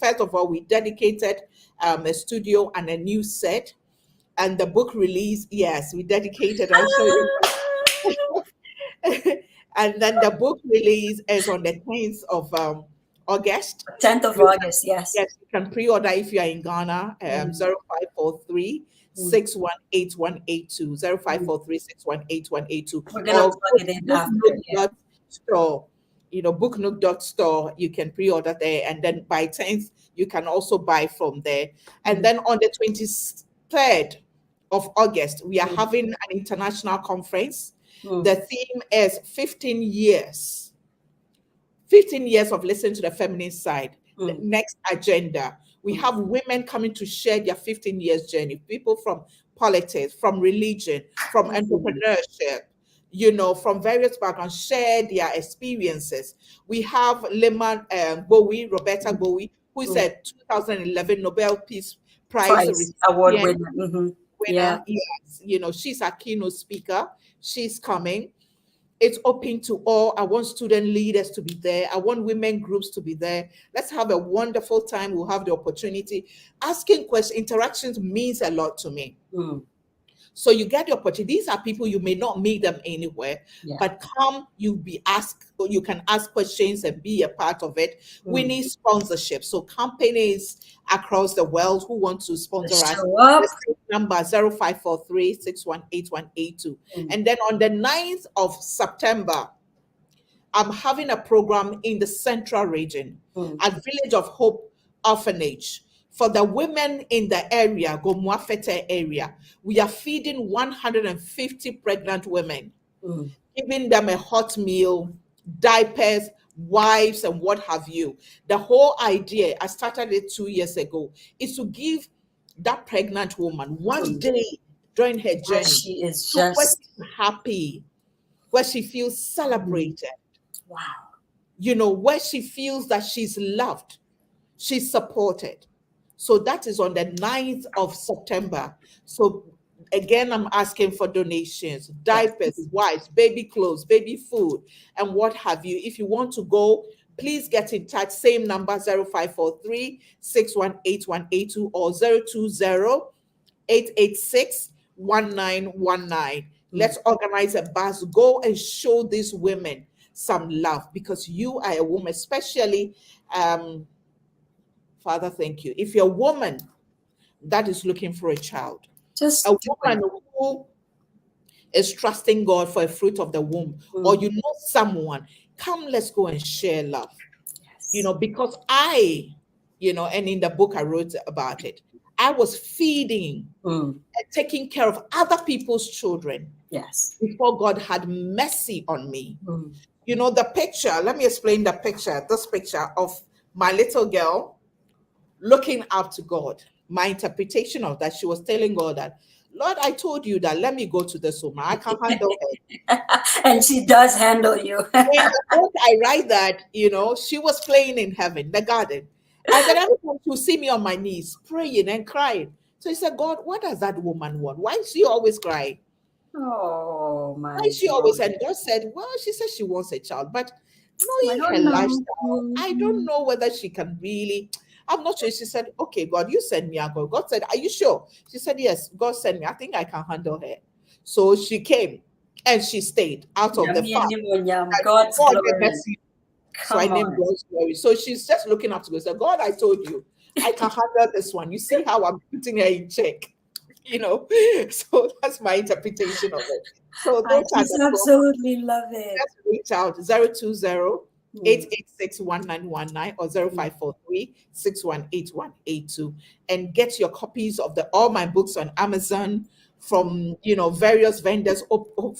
first of all, we dedicated a studio and a new set. And the book release, yes, we dedicated. I'll show you. And then the book release is on the 10th of August. 10th of August, yes. Yes, you can pre-order if you are in Ghana. 0543 618182. 0543 618182. We're going to plug it in after. Store. Booknook.store, you can pre-order there, and then by 10th you can also buy from there. And then on the 23rd of August, we are having an international conference. The theme is 15 years of listening to the feminine side. The next agenda, we have women coming to share their 15 years journey, people from politics, from religion, from entrepreneurship, from various backgrounds, share their experiences. We have Roberta Bowie, who is a 2011 Nobel Peace Prize award winner. Yes, she's a keynote speaker. She's coming. It's open to all. I want student leaders to be there. I want women groups to be there. Let's have a wonderful time. We'll have the opportunity. Asking questions, interactions means a lot to me. So you get the opportunity. These are people, you may not meet them anywhere, but come, you can ask questions and be a part of it. We need sponsorship. So companies across the world who want to sponsor us, number 0543 618182. And then on the 9th of September, I'm having a program in the Central region at Village of Hope Orphanage. For the women in the area, Gomuafete area, we are feeding 150 pregnant women, giving them a hot meal, diapers, wives, and what have you. The whole idea, I started it 2 years ago, is to give that pregnant woman one day during her journey, she is where she's happy, where she feels celebrated. Wow. Where she feels that she's loved, she's supported. So that is on the 9th of September. So again, I'm asking for donations, diapers, wipes, baby clothes, baby food, and what have you. If you want to go, please get in touch. Same number, 0543 618182 or 020 886 1919. Let's organize a bus. Go and show these women some love, because you are a woman, especially Father, thank you. If you're a woman that is looking for a child, Just A do woman it. who is trusting God for a fruit of the womb, or you know someone, come, let's go and share love. Yes. Because and in the book I wrote about it, I was feeding Mm. and taking care of other people's children Yes. before God had mercy on me. Mm. The picture, let me explain the picture, this picture of my little girl looking up to God. My interpretation of that, she was telling God that, Lord, I told you that, let me go to this woman. I can handle her. And she does handle you. In the book, I write that, she was playing in heaven, the garden. And then every time she would see me on my knees, praying and crying. So he said, God, what does that woman want? Why is she always crying? Oh my Why is she God. always? And God said, well, she says she wants a child, but I knowing her don't know. lifestyle, I don't know whether she can really. I'm not sure. She said, okay, God, you send me. I go. God said, are you sure? She said, yes, God sent me. I think I can handle her. So she came and she stayed out of the Yum, farm. yum, yum. And God's God gave glory. mercy. So I Come named on. God's glory. So she's just looking up to God. So God, I told you, I can handle this one. You see how I'm putting her in check. So that's my interpretation of it. So I those are just the programs. absolutely love it. Just reach out 020-886-1919 or 0543-618182 and get your copies of all my books on Amazon from various vendors.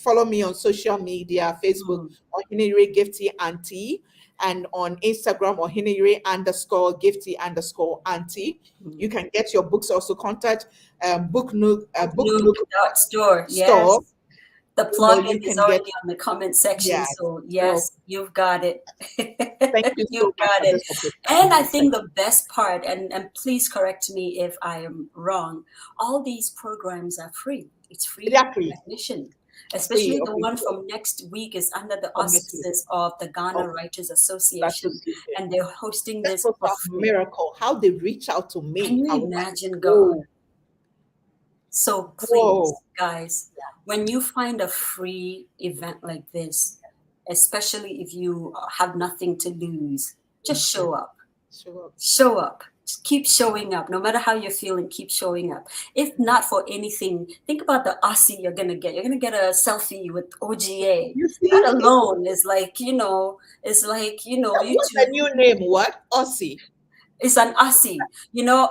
Follow me on social media, Facebook, Oheneyere Gifty Auntie, and on Instagram, Oheneyere_Gifty_Auntie. You can get your books. Also contact Book Nook Store. store. Yes. The plugin You is can get. already on the comment section. Yeah. So So yes, you've got it. thank you so You've much got for it. this opportunity. And I think the best part, and please correct me if I am wrong, all these programs are free. It's free They are free. admission. Especially the Okay, one so from next week is under the from next week. auspices of the Ghana Okay, Writers that's Association, okay. and they're hosting That this was for a free. miracle. How they reach out to Can me. you I was like, imagine, God? whoa, So please, whoa. guys, when you find a free event like this, especially if you have nothing to lose, just show up. Sure. Show up. Just keep showing up. No matter how you're feeling, keep showing up. If not for anything, think about the Aussie you're gonna get. You're gonna get a selfie with OGA. You see, That alone is like, what's the new name? What? Aussie. it's an Aussie,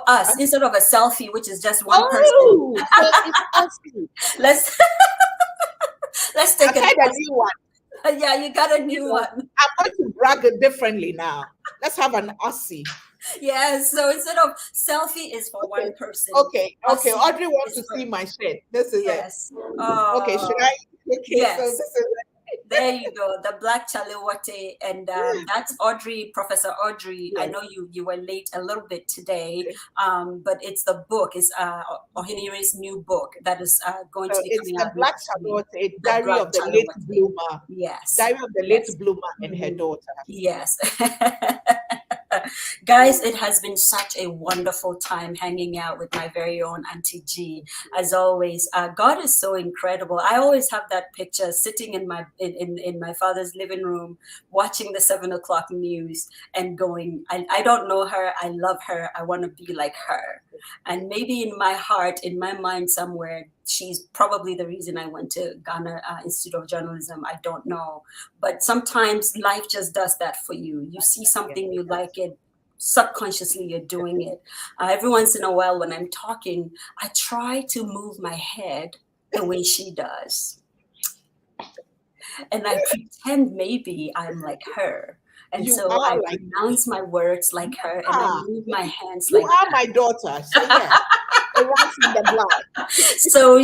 us, instead of a selfie, which is just one person. Oh, so it's Aussie. Let's take I've had a new one. Yeah, you got a new one. I'm going to brag it differently now. Let's have an Aussie. Yes, so instead of selfie is for one person. Okay. Aussie Audrey wants is to for- see my shirt. This is Yes. it. Okay, should I? Okay, Yes. so this is it. There you go, the Black Chaliwate, and that's Audrey, Professor Audrey. I Yes. know you were late a little bit today, but it's the book. It's Oheneyere's new book that is going to be It's coming the out Black next week. Charlotte, The Diary Black of the Late Chaliwate. Bloomer. Yes. Diary of the Late Bloomer and her Mhm. daughter. Yes. Guys, it has been such a wonderful time hanging out with my very own Auntie G. As always, God is so incredible. I always have that picture sitting in my father's living room, watching the 7 o'clock news and going, I don't know her. I love her. I want to be like her. And maybe in my heart, in my mind somewhere, she's probably the reason I went to Ghana Institute of Journalism. I don't know. But sometimes life just does that for you. You see something, you like it, subconsciously you're doing it. Every once in a while when I'm talking, I try to move my head the way she does. And I pretend maybe I'm like her. And so I pronounce my words like her, and I move my hands like her. You are my daughter, so yeah. It runs in the blood. So,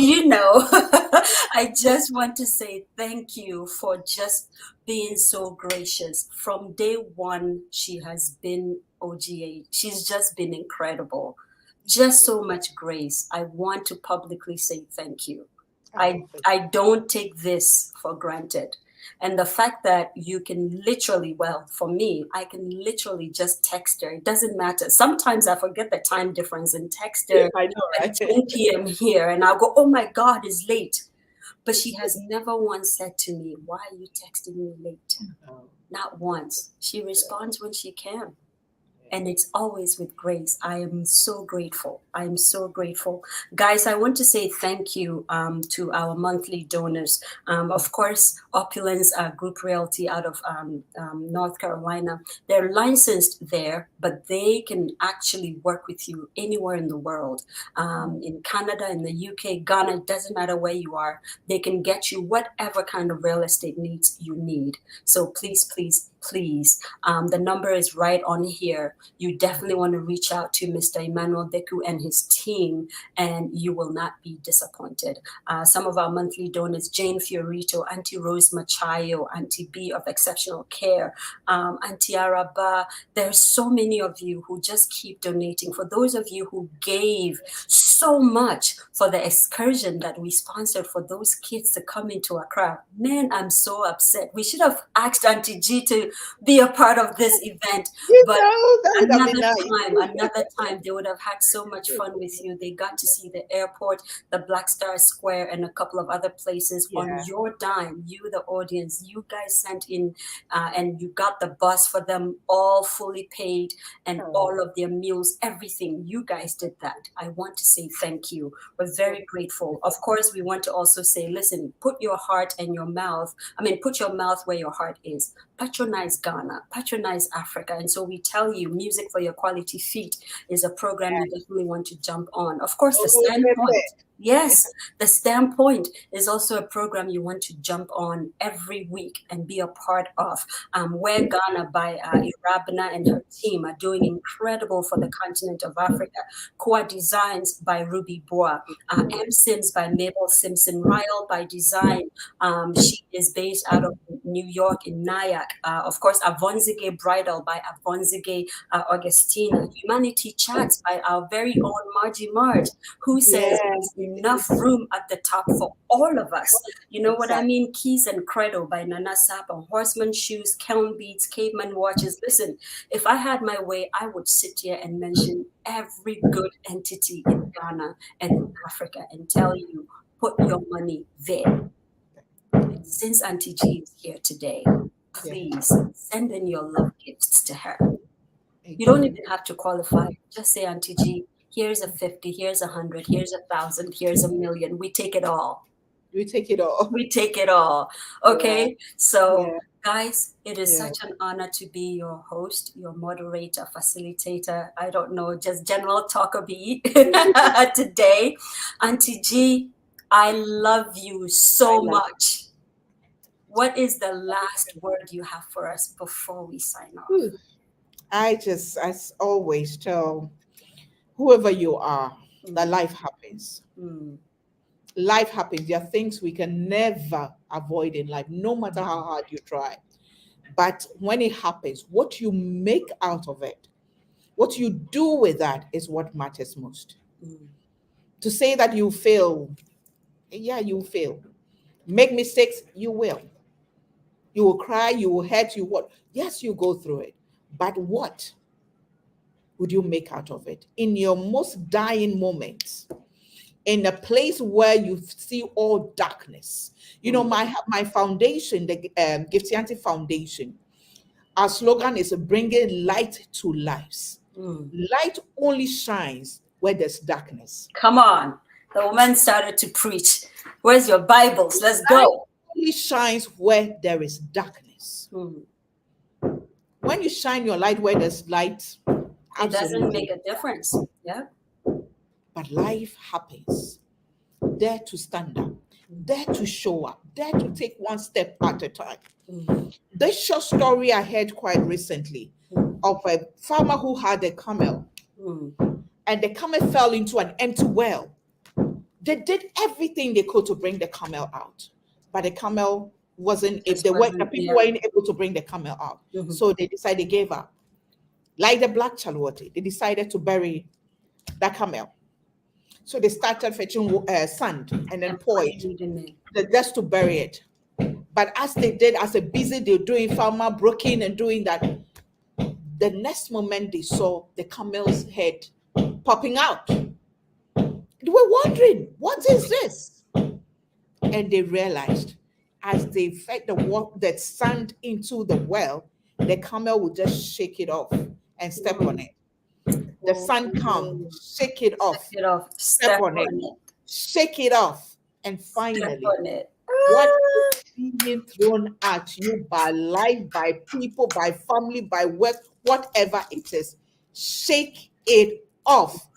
I just want to say thank you for just being so gracious. From day one, she has been OGA. She's just been incredible. Just so much grace. I want to publicly say thank you. I don't take this for granted. And the fact that you can literally, well, for me, I can literally just text her. It doesn't matter. Sometimes I forget the time difference and text her I know, right? at 10 p.m. here, and I'll go, oh my God, it's late. But she has never once said to me, why are you texting me late? No. Not once. She responds when she can. and it's always with grace. I am so grateful. I am so grateful. Guys, I want to say thank you to our monthly donors. Of course, Opulence Group Realty out of North Carolina. They're licensed there, but they can actually work with you anywhere in the world. In Canada, in the UK, Ghana, it doesn't matter where you are. They can get you whatever kind of real estate needs you need. So please, please, please, the number is right on here. You definitely want to reach out to Mr. Emmanuel Beku and his team, and you will not be disappointed. Some of our monthly donors: Jane Fiorito, Auntie Rose Machayo, Auntie B of Exceptional Care, Auntie Araba. There's so many of you who just keep donating. For those of you who gave so much for the excursion that we sponsored for those kids to come into Accra, man, I'm so upset. We should have asked Auntie G to be a part of this event, but another time, they would have had so much fun with you. They got to see the airport, the Black Star Square, and a couple of other places on your dime. You, the audience, you guys sent in, and you got the bus for them all fully paid, and all of their meals, everything. You guys did that. I want to say thank you. We're very grateful. Of course, we want to also say, listen, put your heart and your mouth, put your mouth where your heart is. Patronize Ghana, patronize Africa. And so we tell you, Music for Your Quality Feet is a program you definitely want to jump on. Of course, the Standpoint. Yes, the Standpoint is also a program you want to jump on every week and be a part of. Where Ghana by Irabna and her team are doing incredible for the continent of Africa. Koa Designs by Ruby Bois. M. Sims by Mabel Simpson. Ryle by Design. She is based out of New York in Nyack. Of course, Avonzige Bridal by Avonzige Augustina. Humanity Chats by our very own Margie Marge, who says there's enough room at the top for all of us. You know what I mean? Keys and Credo by Nana Sapa. Horseman Shoes, Kelm Beats, Caveman Watches. Listen, if I had my way, I would sit here and mention every good entity in Ghana and in Africa and tell you, put your money there. Since Auntie G is here today, please send in your love gifts to her. You don't even have to qualify. Just say, Auntie G, here's a 50, here's 100, here's 1,000, here's 1,000,000. We take it all. We take it all. We take it all. Okay. So guys, it is such an honor to be your host, your moderator, facilitator. I don't know, just general talker bee today. Auntie G, I love you so much. What is the last word you have for us before we sign off? I always tell whoever you are that life happens. Life happens. There are things we can never avoid in life, no matter how hard you try. But when it happens, what you make out of it, what you do with that is what matters most. To say that you fail, you fail. Make mistakes, you will. You will cry, you will hurt, you what? Yes, you go through it. But what would you make out of it? In your most dying moments, in a place where you see all darkness. You know, my foundation, the Gifty Foundation, our slogan is bringing light to lives. Light only shines where there's darkness. Come on. The woman started to preach. Where's your Bibles? Let's go. Only shines where there is darkness. When you shine your light where there's light, it doesn't make a difference. Yeah. But life happens. Dare to stand up, dare to show up, dare to take one step at a time. This short story I heard quite recently of a farmer who had a camel, and the camel fell into an empty well. They did everything they could to bring the camel out, but the camel people weren't able to bring the camel out. So they decided, they gave up. Like the black charlotte, they decided to bury the camel. So they started fetching sand and then pour it just to bury it. But as they did, as a busy they're doing farmer broken and doing that, the next moment they saw the camel's head popping out. They were wondering, what is this? And they realized as they fed the sand into the well, the camel would just shake it off and step on it. The sun comes, shake it off. Shake it off. Step on it. Shake it off. And finally, Step on it. what is being thrown at you by life, by people, by family, by work, whatever it is, shake it off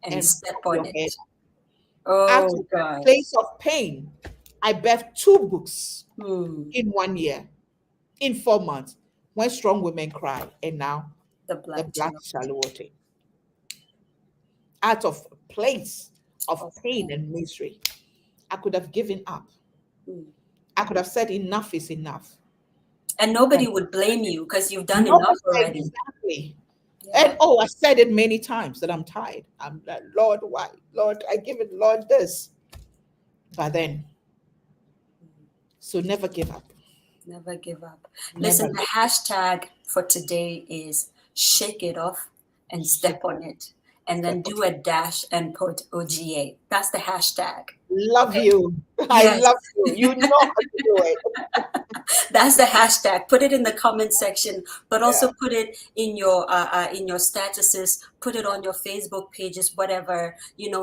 And step on it. head. Oh, After the God. place of pain, I birthed 2 books Hmm. in 1 year, in 4 months, When Strong Women Cry, and now The the black Black Shallowote. Out of a place of pain and misery, I could have given up. Hmm. I could have said enough is enough. And nobody would blame you because you've done No, enough already. exactly. Yeah. And I said it many times that I'm tired. I'm like, Lord, why? Lord, I give it, Lord, this. But then, so never give up. Never give up. Never Listen, give the hashtag for today is shake it off and step on it. And then do a dash and put OGA. That's the hashtag. Love you. I Yes. love you. You know how to do it. That's the hashtag. Put it in the comment section, but also put it in your statuses. Put it on your Facebook pages, whatever.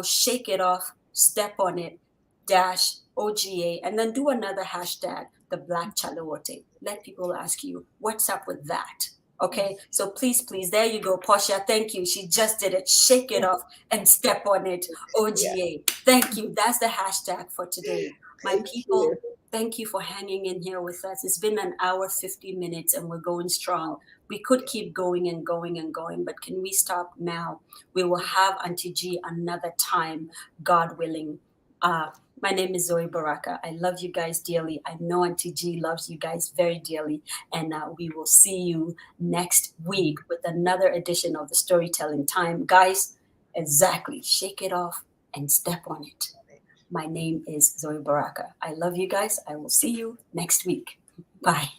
Shake it off, step on it, dash OGA, and then do another hashtag, the Black Chalawote. Let people ask you what's up with that. Okay, so please, there you go, Portia. Thank you. She just did it. Shake it off and step on it. OGA. Thank you. That's the hashtag for today. My people, thank you for hanging in here with us. It's been an hour, 50 minutes, and we're going strong. We could keep going and going and going, but can we stop now? We will have Auntie G another time, God willing. My name is Zoe Baraka. I love you guys dearly. I know Auntie G loves you guys very dearly. And we will see you next week with another edition of the Storytelling Time. Guys, exactly. Shake it off and step on it. My name is Zoe Baraka. I love you guys. I will see you next week. Bye.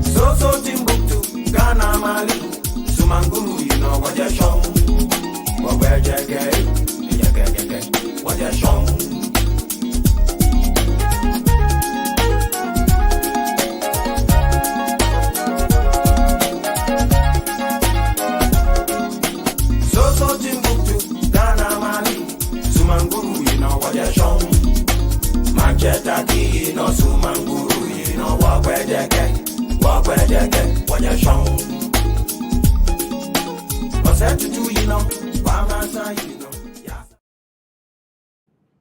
So Timbuktu, Ghana, Mali, Sumanguru, you know what you're shown. Where what you're shown. So Timbuktu, Ghana, Mali, Sumanguru, you know what you're shown. Manchester, you know Sumanguru, you know what you're shown. What's that to do, you know? Why am I saying?